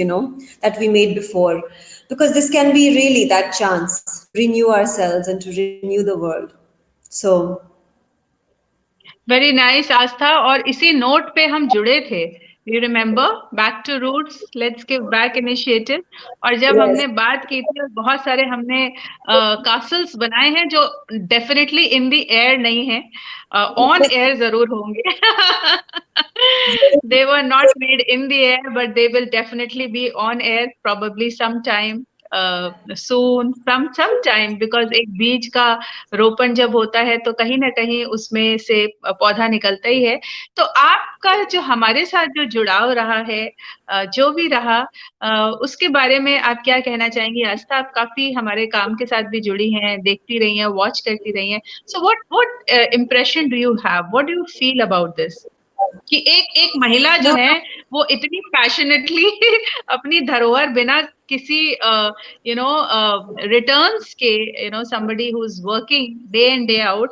that we made before, because this can be really that chance to renew ourselves and to renew the world. So very nice Aastha, और इसी note पे हम जुड़े थे। You remember back to roots, let's give back initiative, और जब yes, हमने बात की थी और बहुत सारे हमने कासल्स बनाए हैं जो डेफिनेटली इन द एयर नहीं है, ऑन एयर जरूर होंगे। they were not made in the air, but they will definitely be on air probably sometime soon, sometime, because एक बीज का रोपण जब होता है तो कहीं ना कहीं उसमें से पौधा निकलता ही है। तो आपका जो हमारे साथ जो जुड़ाव रहा है, जो भी रहा, उसके बारे में आप क्या कहना चाहेंगी आस्था? आप काफी हमारे काम के साथ भी जुड़ी हैं, देखती रही हैं, वॉच करती रही हैं। So what impression do you have, what do you feel about this, कि एक महिला जो no, है वो इतनी पैशनेटली अपनी धरोहर बिना किसी रिटर्न्स के, somebody who's working day in day out,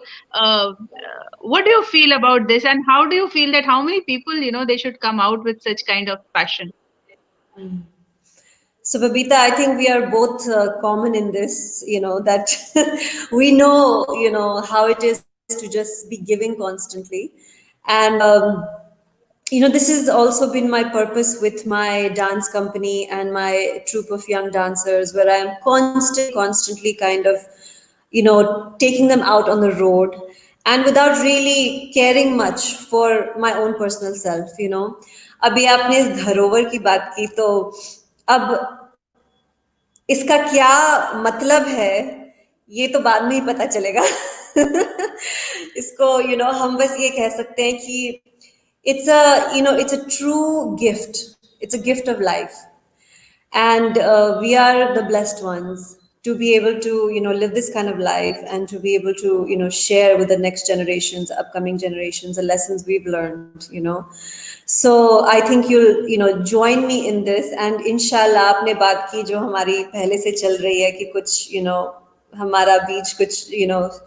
what do you feel about this, and how do you feel that how many people they should come out with such kind of passion? So Babita, I think we are both common in this, that we know, how it is to just be giving constantly. And this has also been my purpose with my dance company and my troupe of young dancers, where I am constantly kind of, taking them out on the road, and without really caring much for my own personal self. अभी आपने इस धरोहर की बात की, तो अब इसका क्या मतलब है, ये तो बाद में ही पता चलेगा। इसको हम बस ये कह सकते हैं कि it's a true gift. It's a gift of life, and we are the blessed ones to be able to live this kind of life, and to be able to share with the next generations, upcoming generations, the lessons we've learned. So I think you'll join me in this, and inshallah आपने बात की जो हमारी पहले से चल रही है कि कुछ हमारा बीच कुछ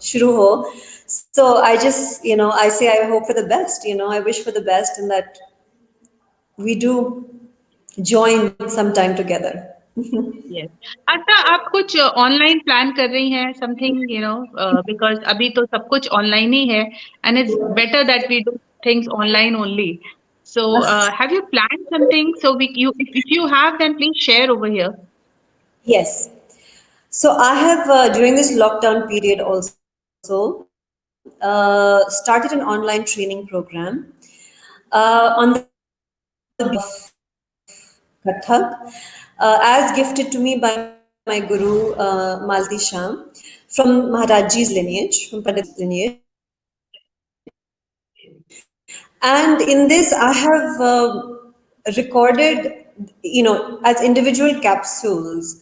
शुरू हो. So I just I say I hope for the best. I wish for the best, and that we do join sometime together. Yes. अच्छा, आप कुछ ऑनलाइन प्लान कर रही हैं समथिंग, बिकॉज अभी तो सब कुछ ऑनलाइन ही है, and it's better that we do things online only. So have you planned something? So if you have, then please share over here. Yes. So I have, during this lockdown period also, started an online training program on the Kathak, as gifted to me by my guru, Malti Sham, from Maharajji's lineage, from Pandit's lineage. And in this, I have recorded, as individual capsules,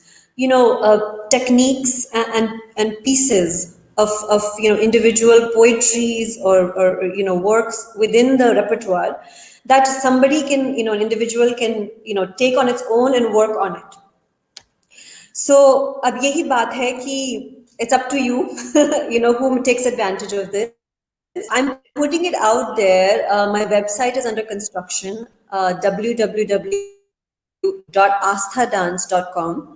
techniques and pieces of individual poetries or works within the repertoire that somebody can, an individual can take on its own and work on it. So ab yahi baat hai ki it's up to you, whom takes advantage of this. I'm putting it out there. My website is under construction, www.asthadance.com.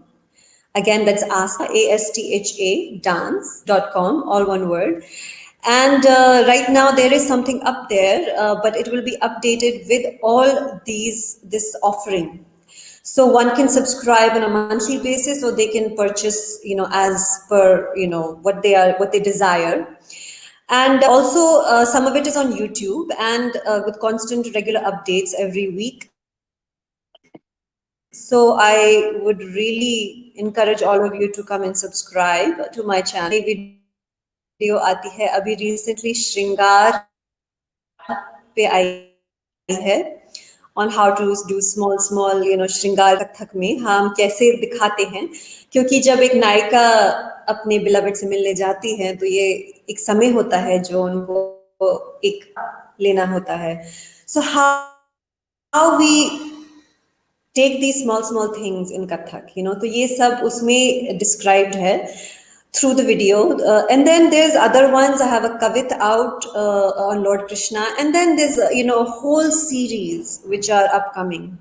Again, that's Astha, ASTHA, dance.com, all one word. And right now there is something up there, but it will be updated with all this offering. So one can subscribe on a monthly basis, or they can purchase, as per, what they desire. And also, some of it is on YouTube, and with constant regular updates every week. So I would really encourage all of you to come and subscribe to my channel. Video आती है अभी recently श्रृंगार पे आई है, on how to do small श्रृंगार कथक में हम कैसे दिखाते हैं, क्योंकि जब एक नायिका अपने बिलवड से मिलने जाती है तो ये एक समय होता है जो उनको एक लेना होता है. So how we take these small things in Kathak, तो ये सब उसमें described है through the video. And then there's other ones. I have a kavit out on Lord Krishna, and then there's a whole series which are upcoming.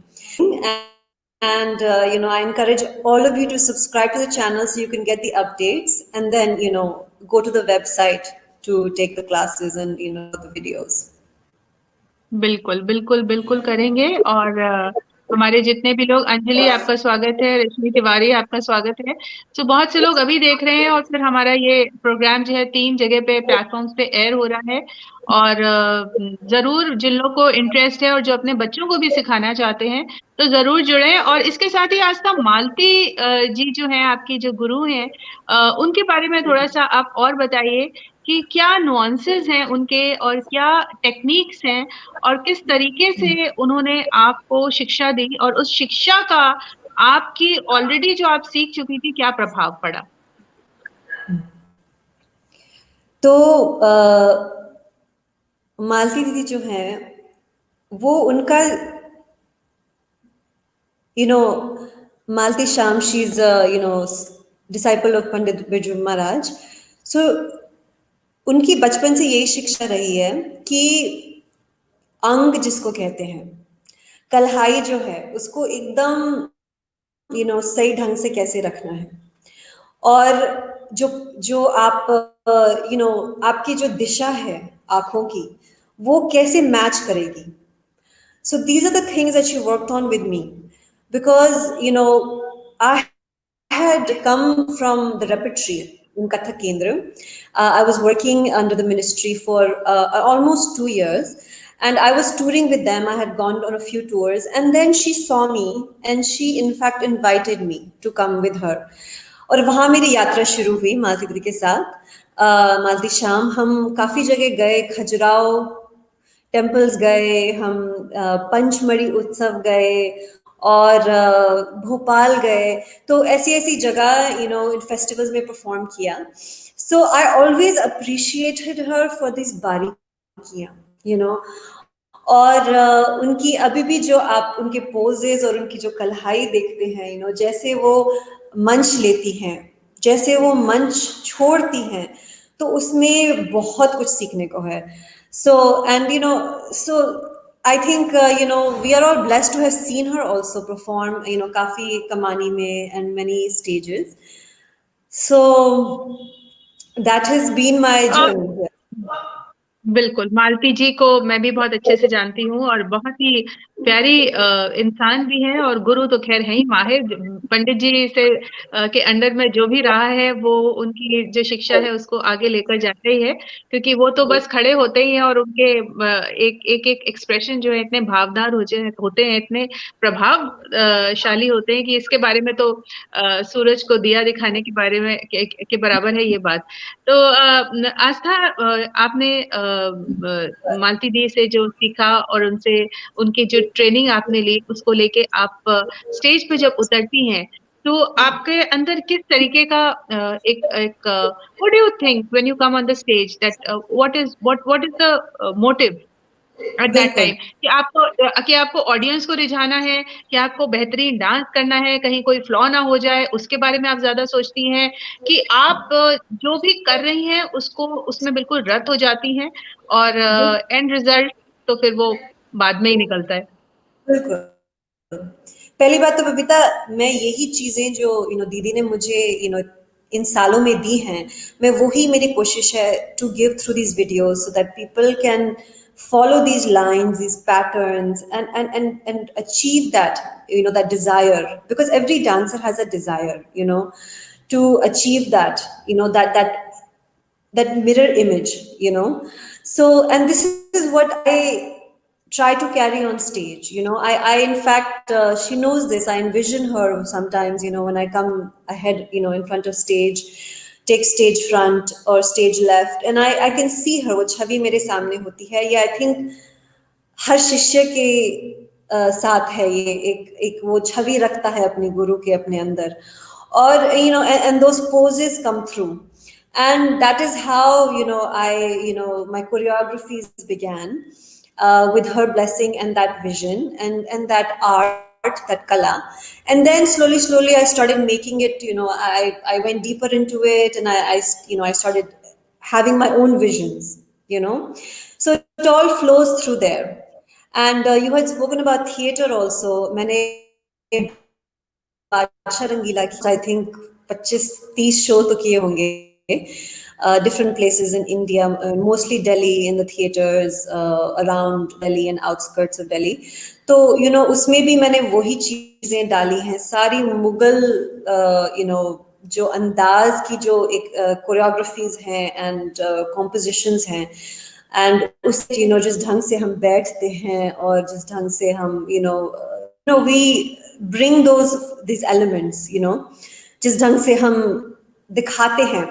And I encourage all of you to subscribe to the channel so you can get the updates, and then go to the website to take the classes and the videos. बिल्कुल बिल्कुल बिल्कुल करेंगे. और हमारे जितने भी लोग, अंजलि आपका स्वागत है, रश्मि तिवारी आपका स्वागत है. तो बहुत से लोग अभी देख रहे हैं, और फिर हमारा ये प्रोग्राम जो है 3 जगह पे प्लेटफॉर्म्स पे एयर हो रहा है. और जरूर जिन लोग को इंटरेस्ट है और जो अपने बच्चों को भी सिखाना चाहते हैं तो जरूर जुड़े. और इसके साथ ही आस्था मालती जी जो है आपकी जो गुरु हैं, उनके बारे में थोड़ा सा आप और बताइए कि क्या नुआंसेस हैं उनके, और क्या टेक्निक्स हैं, और किस तरीके से उन्होंने आपको शिक्षा दी, और उस शिक्षा का आपकी ऑलरेडी जो आप सीख चुकी थी क्या प्रभाव पड़ा. तो मालती दीदी जो है वो उनका Malti Sham, she's disciple of Pandit Birju Maharaj. So उनकी बचपन से यही शिक्षा रही है कि अंग जिसको कहते हैं, कलहाई जो है उसको एकदम सही ढंग से कैसे रखना है, और जो आप आपकी जो दिशा है आंखों की वो कैसे मैच करेगी. So these are the things that she worked on with me, because I had come from the repertory in Kathak Kendra. I was working under the ministry for almost 2 years, and I was touring with them. I had gone on a few tours, and then she saw me, and she in fact invited me to come with her. और वहाँ मेरी यात्रा शुरू हुई मालती दीदी के साथ. मालती शाम हम काफ़ी जगह गए, खजुराहो टेम्पल्स गए, हम पंचमढ़ी उत्सव गए और भोपाल गए. तो ऐसी ऐसी जगह इन फेस्टिवल्स में परफॉर्म किया. So I always appreciated her for this बारीकियां. और उनकी अभी भी जो आप उनके पोजेज और उनकी जो कल्हाई देखते हैं, जैसे वो मंच लेती हैं, जैसे वो मंच छोड़ती हैं, तो उसमें बहुत कुछ सीखने को है. So, and so I think we are all blessed to have seen her also perform Kafi Kamani mein and many stages. So that has been my journey. बिल्कुल, मालती जी को मैं भी बहुत अच्छे से जानती हूँ और बहुत ही प्यारी इंसान भी है, और गुरु तो खैर है ही, माहिर पंडित जी से के अंडर में जो भी रहा है वो उनकी जो शिक्षा है उसको आगे लेकर जाते ही है, क्योंकि वो तो बस खड़े होते ही हैं और उनके एक एक्सप्रेशन जो है इतने भावदार होते हैं, इतने प्रभावशाली होते हैं कि इसके बारे में तो सूरज को दिया दिखाने के बारे में के बराबर है ये बात. तो आस्था, आपने मालती दी से जो सीखा और उनकी जो ट्रेनिंग आपने ली, उसको लेके आप स्टेज पे जब उतरती हैं तो आपके अंदर किस तरीके का एक what do you think when you come on the stage, that what is the motive at that time, कि आपको ऑडियंस को रिझाना है, कि आपको बेहतरीन डांस करना है, कहीं कोई फ्लॉ ना हो जाए, उसके बारे में आप ज्यादा सोचती हैं, कि आप जो भी कर रही हैं उसमें बिल्कुल रत हो जाती हैं और एंड रिजल्ट तो फिर वो बाद में ही निकलता है? बिल्कुल. पहली बात तो बबीता, मैं यही चीजें जो दीदी ने मुझे इन सालों में दी हैं, मैं वही मेरी कोशिश है to give through these videos so that people can follow these lines, these patterns, and achieve that that desire, because every dancer has a desire to achieve that that mirror image. So, and this is what I try to carry on stage. I in fact, she knows this, I envision her sometimes when I come ahead in front of stage, take stage front or stage left, and I can see her, वो छवि मेरे सामने होती है. ये I think हर शिष्य के साथ है, ये एक वो छवि रखता है अपने गुरु के अपने अंदर, और and those poses come through, and that is how my choreographies began with her blessing and that vision and that art, that kala. And then slowly I started making it, I went deeper into it, and I started having my own visions, so it all flows through there. And you had spoken about theater also. मैंने बादशाह रंगीला की I think 25-30 show तो किए होंगे, different places in India, mostly Delhi, in the theaters around Delhi and outskirts of Delhi. तो उसमें भी मैंने वही चीजें डाली हैं, सारी मुगल जो अंदाज की जो एक कोरियोग्राफीज हैं एंड कॉम्पोजिशंस हैं, एंड उस जिस ढंग से हम बैठते हैं और जिस ढंग से हम we bring these elements, जिस ढंग से हम दिखाते हैं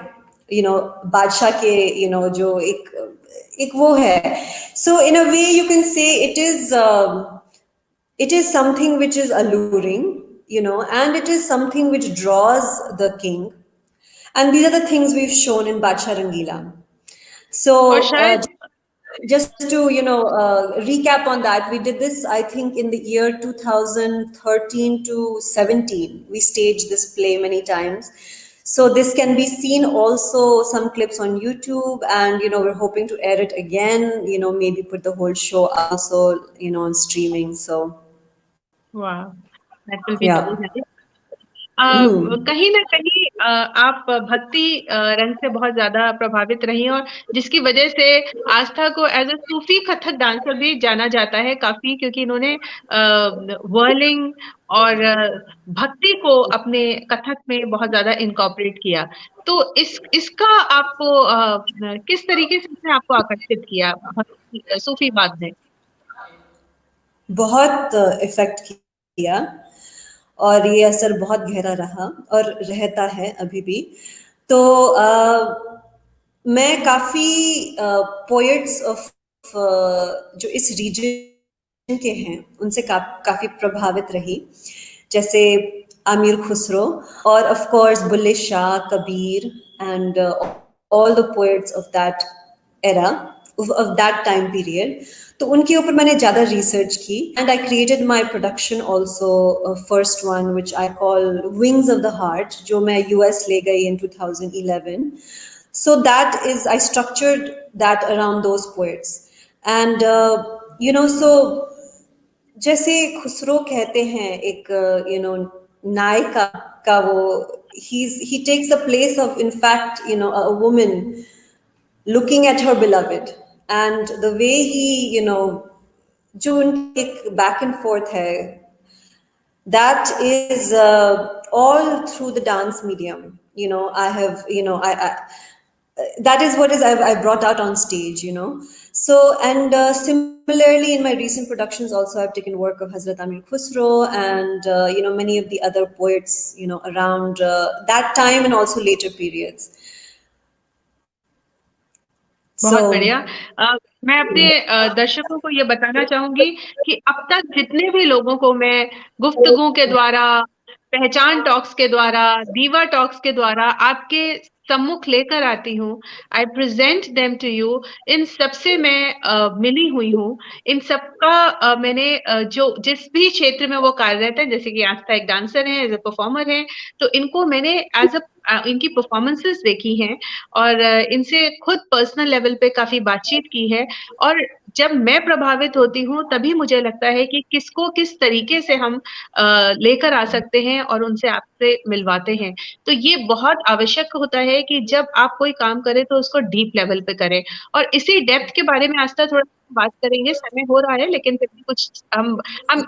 बादशाह के जो एक वो है. So in a way you can say it is something which is alluring, and it is something which draws the king, and these are the things we've shown in Badshah Rangila. So just to recap on that, we did this I think in the year 2013 to 17. We staged this play many times. So this can be seen also, some clips on YouTube, and we're hoping to air it again, maybe put the whole show also on streaming. So wow, that will be very nice. कहीं ना कहीं आप भक्ति रंग से बहुत ज्यादा प्रभावित रही और जिसकी वजह से आस्था को as a Sufi Kathak dancer भी जाना जाता है काफी, क्योंकि इन्होंने वर्लिंग और भक्ति को अपने कथक में बहुत ज्यादा इनकॉर्पोरेट किया। तो इसका आपको किस तरीके से इसने आपको आकर्षित किया भक्ति सूफीवाद ने? बहुत इफेक्ट किया और ये असर बहुत गहरा रहा और रहता है अभी भी। तो मैं काफी पोएट्स ऑफ जो इस रीजन के हैं उनसे काफी प्रभावित रही, जैसे आमिर खुसरो और of course Bulleh Shah, Kabir and all the poets of that era, of that time period. तो उनके ऊपर मैंने ज़्यादा रिसर्च की and I created my production also, first one which I call Wings of the Heart, जो मैं US ले गई in 2011. So that is, I structured that around those poets and you know, so जैसे खुसरो कहते हैं एक नायिका का वो he takes the place of, in fact, a woman looking at her beloved, and the way he, जो उनकी एक back and forth है, that is all through the dance medium. I have, that is what is I brought out on stage, So, and similarly in my recent productions also I've taken work of Hazrat Amir Khusro and, many of the other poets, around that time and also later periods. बहुत बढ़िया। मैं अपने दर्शकों को ये बताना चाहूंगी कि अब तक जितने भी लोगों को मैं गुफ्तगू के द्वारा, पहचान टॉक्स के द्वारा, दीवा टॉक्स के द्वारा आपके सम्मुख लेकर आती हूँ, आई प्रेजेंट देम टू यू, इन सबसे मैं मिली हुई हूँ। इन सबका मैंने जो जिस भी क्षेत्र में वो कार्यरत है, जैसे कि आस्था एक डांसर है, एज ए परफॉर्मर है, तो इनको मैंने एज अ इनकी परफॉर्मेंसेस देखी हैं और इनसे खुद पर्सनल लेवल पे काफी बातचीत की है। और जब मैं प्रभावित होती हूँ तभी मुझे लगता है कि किसको किस तरीके से हम लेकर आ सकते हैं और उनसे आपसे मिलवाते हैं। तो ये बहुत आवश्यक होता है कि जब आप कोई काम करें तो उसको डीप लेवल पे करें, और इसी डेप्थ के बारे में आस्था थोड़ा बात करेंगे। समय हो रहा है लेकिन फिर भी कुछ हम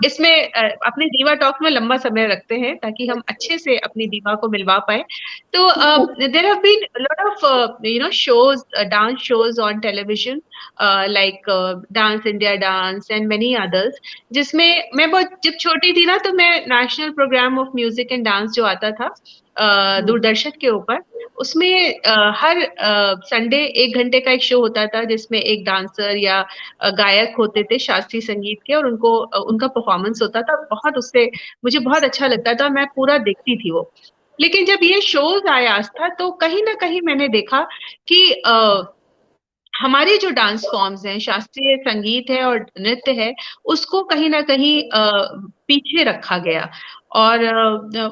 इसमें अपने दीवा टॉक में लंबा समय रखते हैं ताकि हम अच्छे से अपनी दीवा को मिलवा पाए। तो there have been a lot of shows, dance shows on television, like Dance India Dance and many others, जिसमें मैं बहुत जब छोटी थी ना तो मैं national programme of music and dance जो आता था दूरदर्शन के ऊपर, उसमें हर संडे 1 घंटे का एक शो होता था जिसमें एक डांसर या गायक होते थे शास्त्रीय संगीत के, और उनको उनका परफॉर्मेंस होता था। बहुत उससे मुझे बहुत अच्छा लगता था, मैं पूरा देखती थी वो। लेकिन जब ये शोज आया आस्था, तो कहीं ना कहीं मैंने देखा कि हमारे जो डांस फॉर्म्स हैं, शास्त्रीय संगीत है और नृत्य है, उसको कहीं ना कहीं पीछे रखा गया। और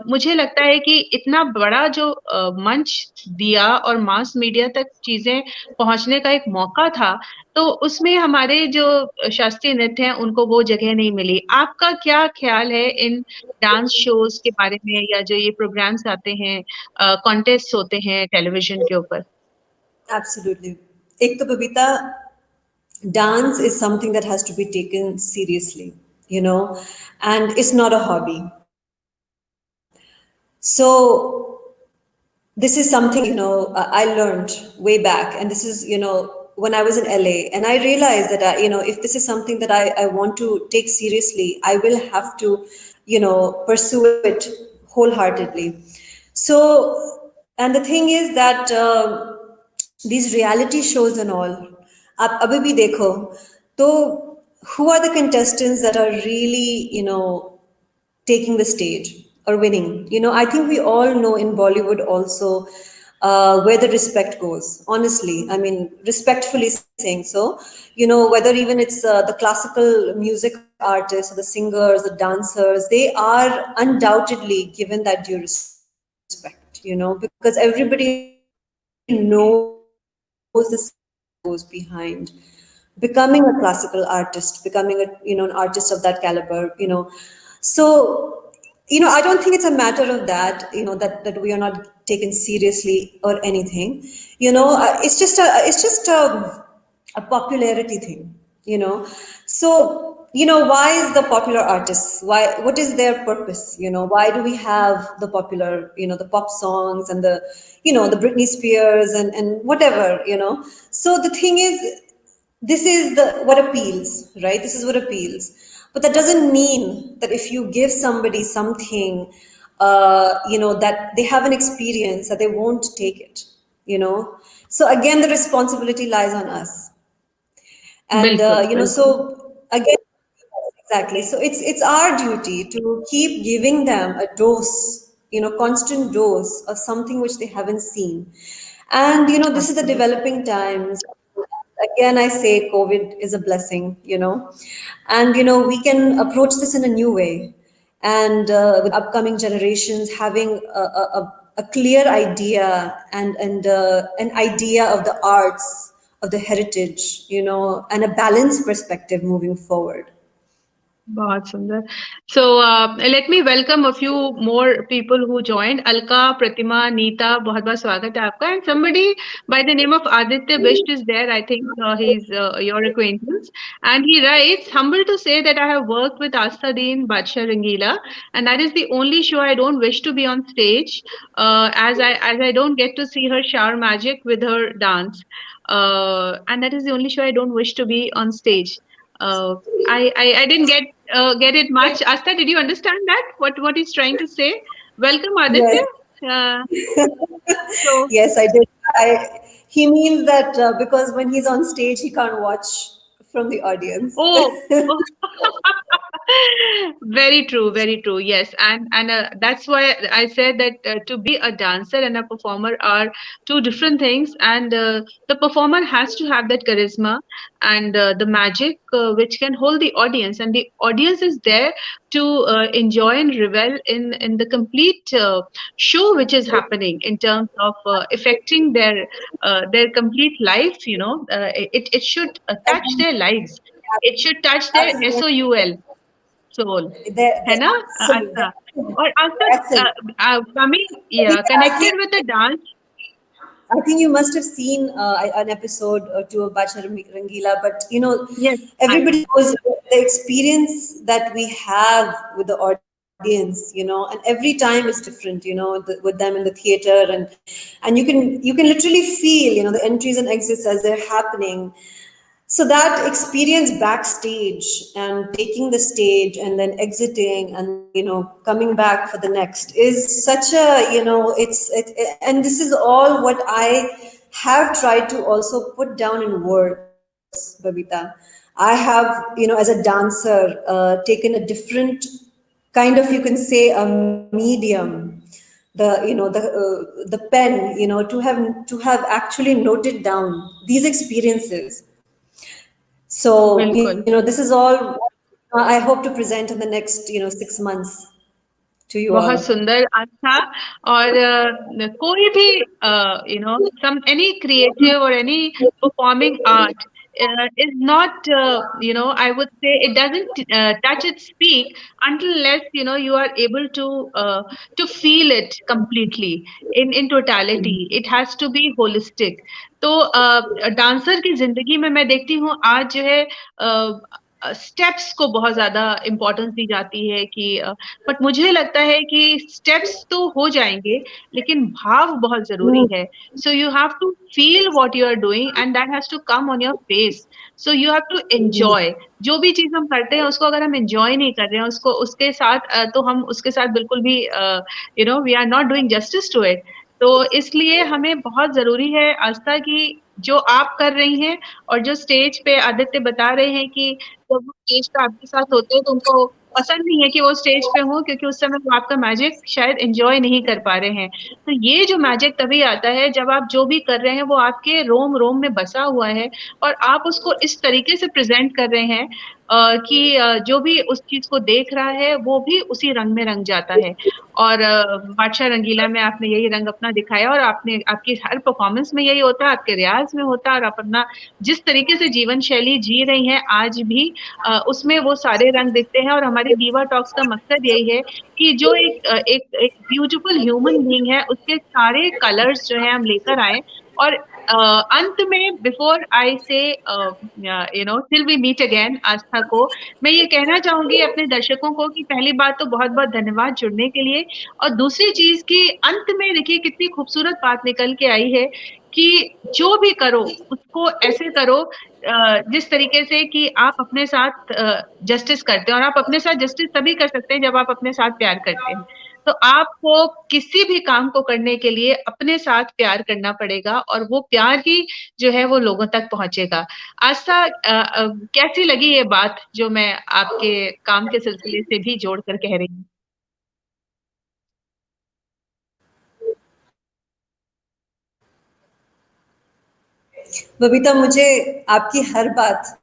मुझे लगता है कि इतना बड़ा जो मंच दिया और मास मीडिया तक चीजें पहुंचने का एक मौका था, तो उसमें हमारे जो शास्त्रीय नृत्य हैं उनको वो जगह नहीं मिली। आपका क्या ख्याल है इन डांस शोज के बारे में, या जो ये प्रोग्राम्स आते हैं, कॉन्टेस्ट होते हैं टेलीविजन के ऊपर? Absolutely. एक तो Babita, dance is something that has to be taken seriously, and it's not a hobby. So this is something, I learned way back, and this is, when I was in LA, and I realized that, if this is something that I want to take seriously, I will have to, pursue it wholeheartedly. So, and the thing is that these reality shows and all, आप अभी भी देखो तो who are the contestants that are really, taking the stage or winning? I think we all know in Bollywood also where the respect goes. Honestly, I mean, respectfully saying so, whether even it's the classical music artists, or the singers, the dancers, they are undoubtedly given that due respect, because everybody knows the goes behind becoming a classical artist, becoming an artist of that caliber, So I don't think it's a matter of that, that we are not taken seriously or anything. It's just a popularity thing. So, why is the popular artists? What is their purpose? Why do we have the popular, the pop songs and the Britney Spears and whatever, So the thing is, this is what appeals, right? This is what appeals. But that doesn't mean that if you give somebody something, that they have an experience, that they won't take it. So again, the responsibility lies on us. And, बिल्कुल so again, exactly. So it's our duty to keep giving them a dose, constant dose of something which they haven't seen. And, this is the absolutely developing times. Again, I say COVID is a blessing, and, we can approach this in a new way. And with upcoming generations having a clear idea and an idea of the arts, of the heritage, and a balanced perspective moving forward. बहुत सुंदर. So let me welcome a few more people who joined. Alka, Pratima, Neeta, बहुत बहुत स्वागत है आपका. And somebody by the name of Aditya Bisht is there. I think he's your acquaintance. And he writes, humble to say that I have worked with Astha Deen Badshah Rangila, and that is the only show I don't wish to be on stage, as I don't get to see her shower magic with her dance. And that is the only show I don't wish to be on stage. I didn't get it much. Astha, did you understand that? What he's trying to say? Welcome, Aditya. Yes. So Yes, I did. He means that because when he's on stage, he can't watch from the audience. oh, very true, very true. Yes, and that's why I said that to be a dancer and a performer are two different things, and the performer has to have that charisma and the magic which can hold the audience, and the audience is there to enjoy and revel in the complete show which is happening in terms of affecting their complete life. It should touch their lives. It should touch their Absolutely. soul. Soul है ना Absolutely. अच्छा और That's it. after coming Because connected with the dance. I think you must have seen an episode or two of Badshah Rangila, but Yes, everybody knows the experience that we have with the audience, and every time is different, with them in the theater, and you can literally feel, the entries and exits as they're happening. So that experience backstage and taking the stage and then exiting and coming back for the next is such a and this is all what I have tried to also put down in words, Babita. I have as a dancer taken a different kind of, you can say, a medium, the pen, to have actually noted down these experiences. So, बिल्कुल this is all I hope to present in the next, 6 months to you बहुत all. सुंदर अच्छा और कोई भी some any creative or any performing art is not I would say it doesn't touch its peak unless you are able to feel it completely in totality. It has to be holistic. तो dancer की जिंदगी में मैं देखती हूँ आज जो है स्टेप्स को बहुत ज्यादा इम्पोर्टेंस दी जाती है कि बट मुझे लगता है कि स्टेप्स तो हो जाएंगे लेकिन भाव बहुत जरूरी है. So you have to feel what you are doing and that has to come on your face. So you have to enjoy. जो भी चीज हम करते हैं उसको अगर हम एंजॉय नहीं कर रहे हैं उसको उसके साथ तो हम उसके साथ बिल्कुल भी we are not doing justice to it. तो इसलिए हमें बहुत जरूरी है आस्था की जो आप कर रही हैं और जो स्टेज पे आदित्य बता रहे हैं कि जब वो स्टेज पे आपके साथ होते हैं तो उनको पसंद नहीं है कि वो स्टेज पे हो क्योंकि उस समय वो आपका मैजिक शायद एंजॉय नहीं कर पा रहे हैं. तो ये जो मैजिक तभी आता है जब आप जो भी कर रहे हैं वो आपके रोम रोम में बसा हुआ है और आप उसको इस तरीके से प्रेजेंट कर रहे हैं कि जो भी उस चीज को देख रहा है वो भी उसी रंग में रंग जाता है. और बादशाह रंगीला में आपने यही रंग अपना दिखाया और आपकी हर परफॉर्मेंस में यही होता है, आपके रियाज में होता है और आप अपना जिस तरीके से जीवन शैली जी रही हैं आज भी उसमें वो सारे रंग दिखते हैं और हमारी हमारी दीवा टॉक्स का मकसद यही है कि जो एक ब्यूटीफुल ह्यूमन बीइंग है उसके सारे कलर्स जो है हम लेकर आए, और अंत में बिफोर आई से टिल वी मीट अगेन आस्था को मैं ये कहना चाहूंगी अपने दर्शकों को कि पहली बात तो बहुत बहुत धन्यवाद जुड़ने के लिए, और दूसरी चीज कि अंत में देखिए कितनी खूबसूरत बात निकल के आई है कि जो भी करो उसको ऐसे करो जिस तरीके से कि आप अपने साथ जस्टिस करते हैं, और आप अपने साथ जस्टिस तभी कर सकते हैं जब आप अपने साथ प्यार करते हैं। तो आपको किसी भी काम को करने के लिए अपने साथ प्यार करना पड़ेगा, और वो प्यार ही जो है वो लोगों तक पहुंचेगा। आस्था, कैसी लगी ये बात जो मैं आपके काम के सिलसिले से भी जोड़ कर कह रही हूँ? बबीता, मुझे आपकी हर बात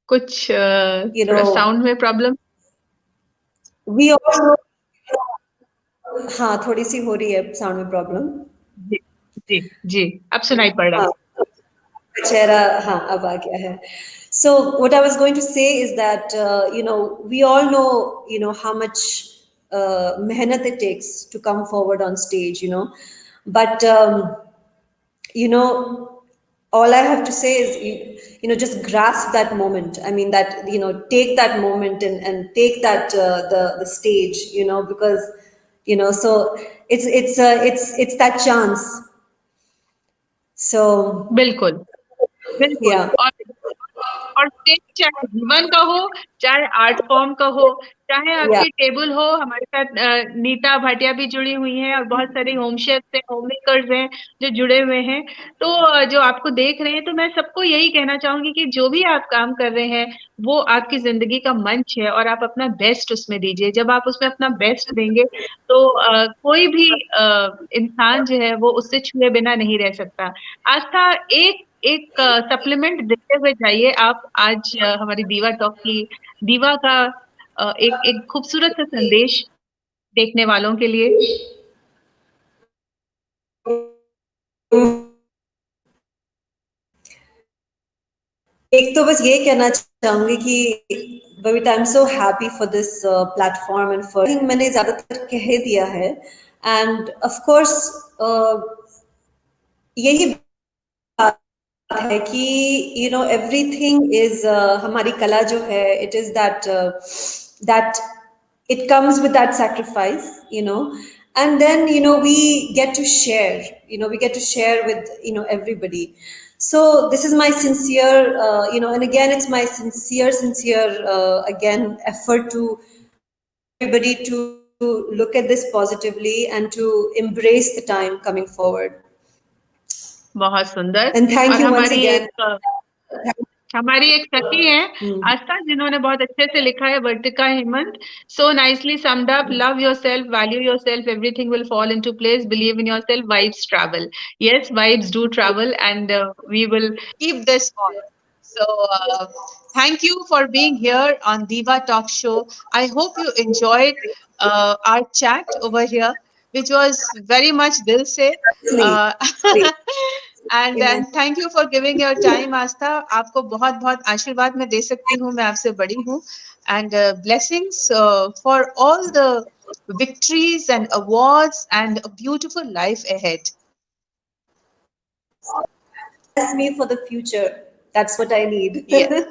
कुछ you थोड़ा know साउंड में प्रॉब्लम? we all know, हाँ थोड़ी सी हो रही है साउंड में प्रॉब्लम। जी जी जी, अब सुनाई पड़ रहा। हाँ चेहरा, हाँ अब आ गया है। So what I was going to say is that we all know how much mehnat it takes to come forward on stage, but all I have to say is just grasp that moment. I mean that take that moment and take that the stage, because so it's that chance. So बिल्कुल बिल्कुल। yeah. और stage चाहे जीवन का हो, चाहे art form का हो, चाहे Yeah. आपकी टेबल हो, हमारे साथ नीता भाटिया भी जुड़ी हुई हैं और बहुत सारे होम शेफ्स हैं, होम मेकर्स हैं जो जुड़े हुए हैं। तो जो आपको देख रहे हैं, तो मैं सबको यही कहना चाहूंगी कि जो भी आप काम कर रहे हैं वो आपकी जिंदगी का मंच है, और आप अपना बेस्ट उसमें दीजिए। जब आप उसमें अपना बेस्ट देंगे तो कोई भी इंसान जो है वो उससे छुए बिना नहीं रह सकता। आस्था, एक एक सप्लीमेंट देते हुए जाइए आप आज हमारी दीवा टॉक की दीवा का एक एक खूबसूरत सा संदेश देखने वालों के लिए। एक तो बस ये कहना चाहूंगी कि Babita, I am so happy for this platform and for, मैंने ज्यादातर कह दिया है, एंड ऑफ कोर्स यही बात है कि एवरीथिंग इज, हमारी कला जो है it is that it comes with that sacrifice, and then we get to share with everybody. So this is my sincere and again it's my sincere again effort to everybody to look at this positively and to embrace the time coming forward. बहुत सुंदर। And thank और you once again. हमारी एक सखी है आस्था, जिन्होंने बहुत अच्छे से लिखा है, Vartika Hemant, so nicely summed up, love yourself, value yourself, everything will fall into place, believe in yourself, vibes travel. Yes, vibes do travel and we will keep this on. So thank you for being here on Diva Talk Show. I hope you enjoyed our chat over here, which was very much dil se. And thank you for giving your time, Astha. आपको बहुत बहुत आशीर्वाद मैं दे सकती हूँ, मैं आपसे बड़ी हूँ, and blessings for all the victories and awards and a beautiful life ahead. Bless me for the future. That's what I need. Yes.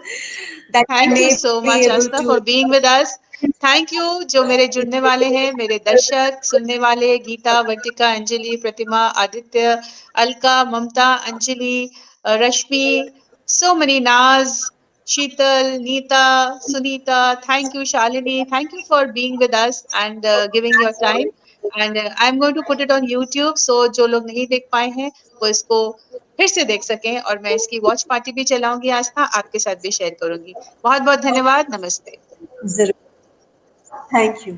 That Thank you so much, Astha, for being with us. Thank you जो मेरे जुड़ने वाले हैं, मेरे दर्शक, सुनने वाले, गीता, वर्तिका, अंजलि, प्रतिमा, आदित्य, अलका, ममता, अंजलि, रश्मि, so many, Naz, Sheetal, Neeta, Sunita, thank you, Shalini, thank you for being with us and giving your time. And I'm going to put it on YouTube, so जो लोग नहीं देख पाए हैं वो इसको फिर से देख सकें, और मैं इसकी वॉच पार्टी भी चलाऊंगी आस्था, आपके साथ भी शेयर करूंगी। बहुत बहुत धन्यवाद, नमस्ते। Thank you.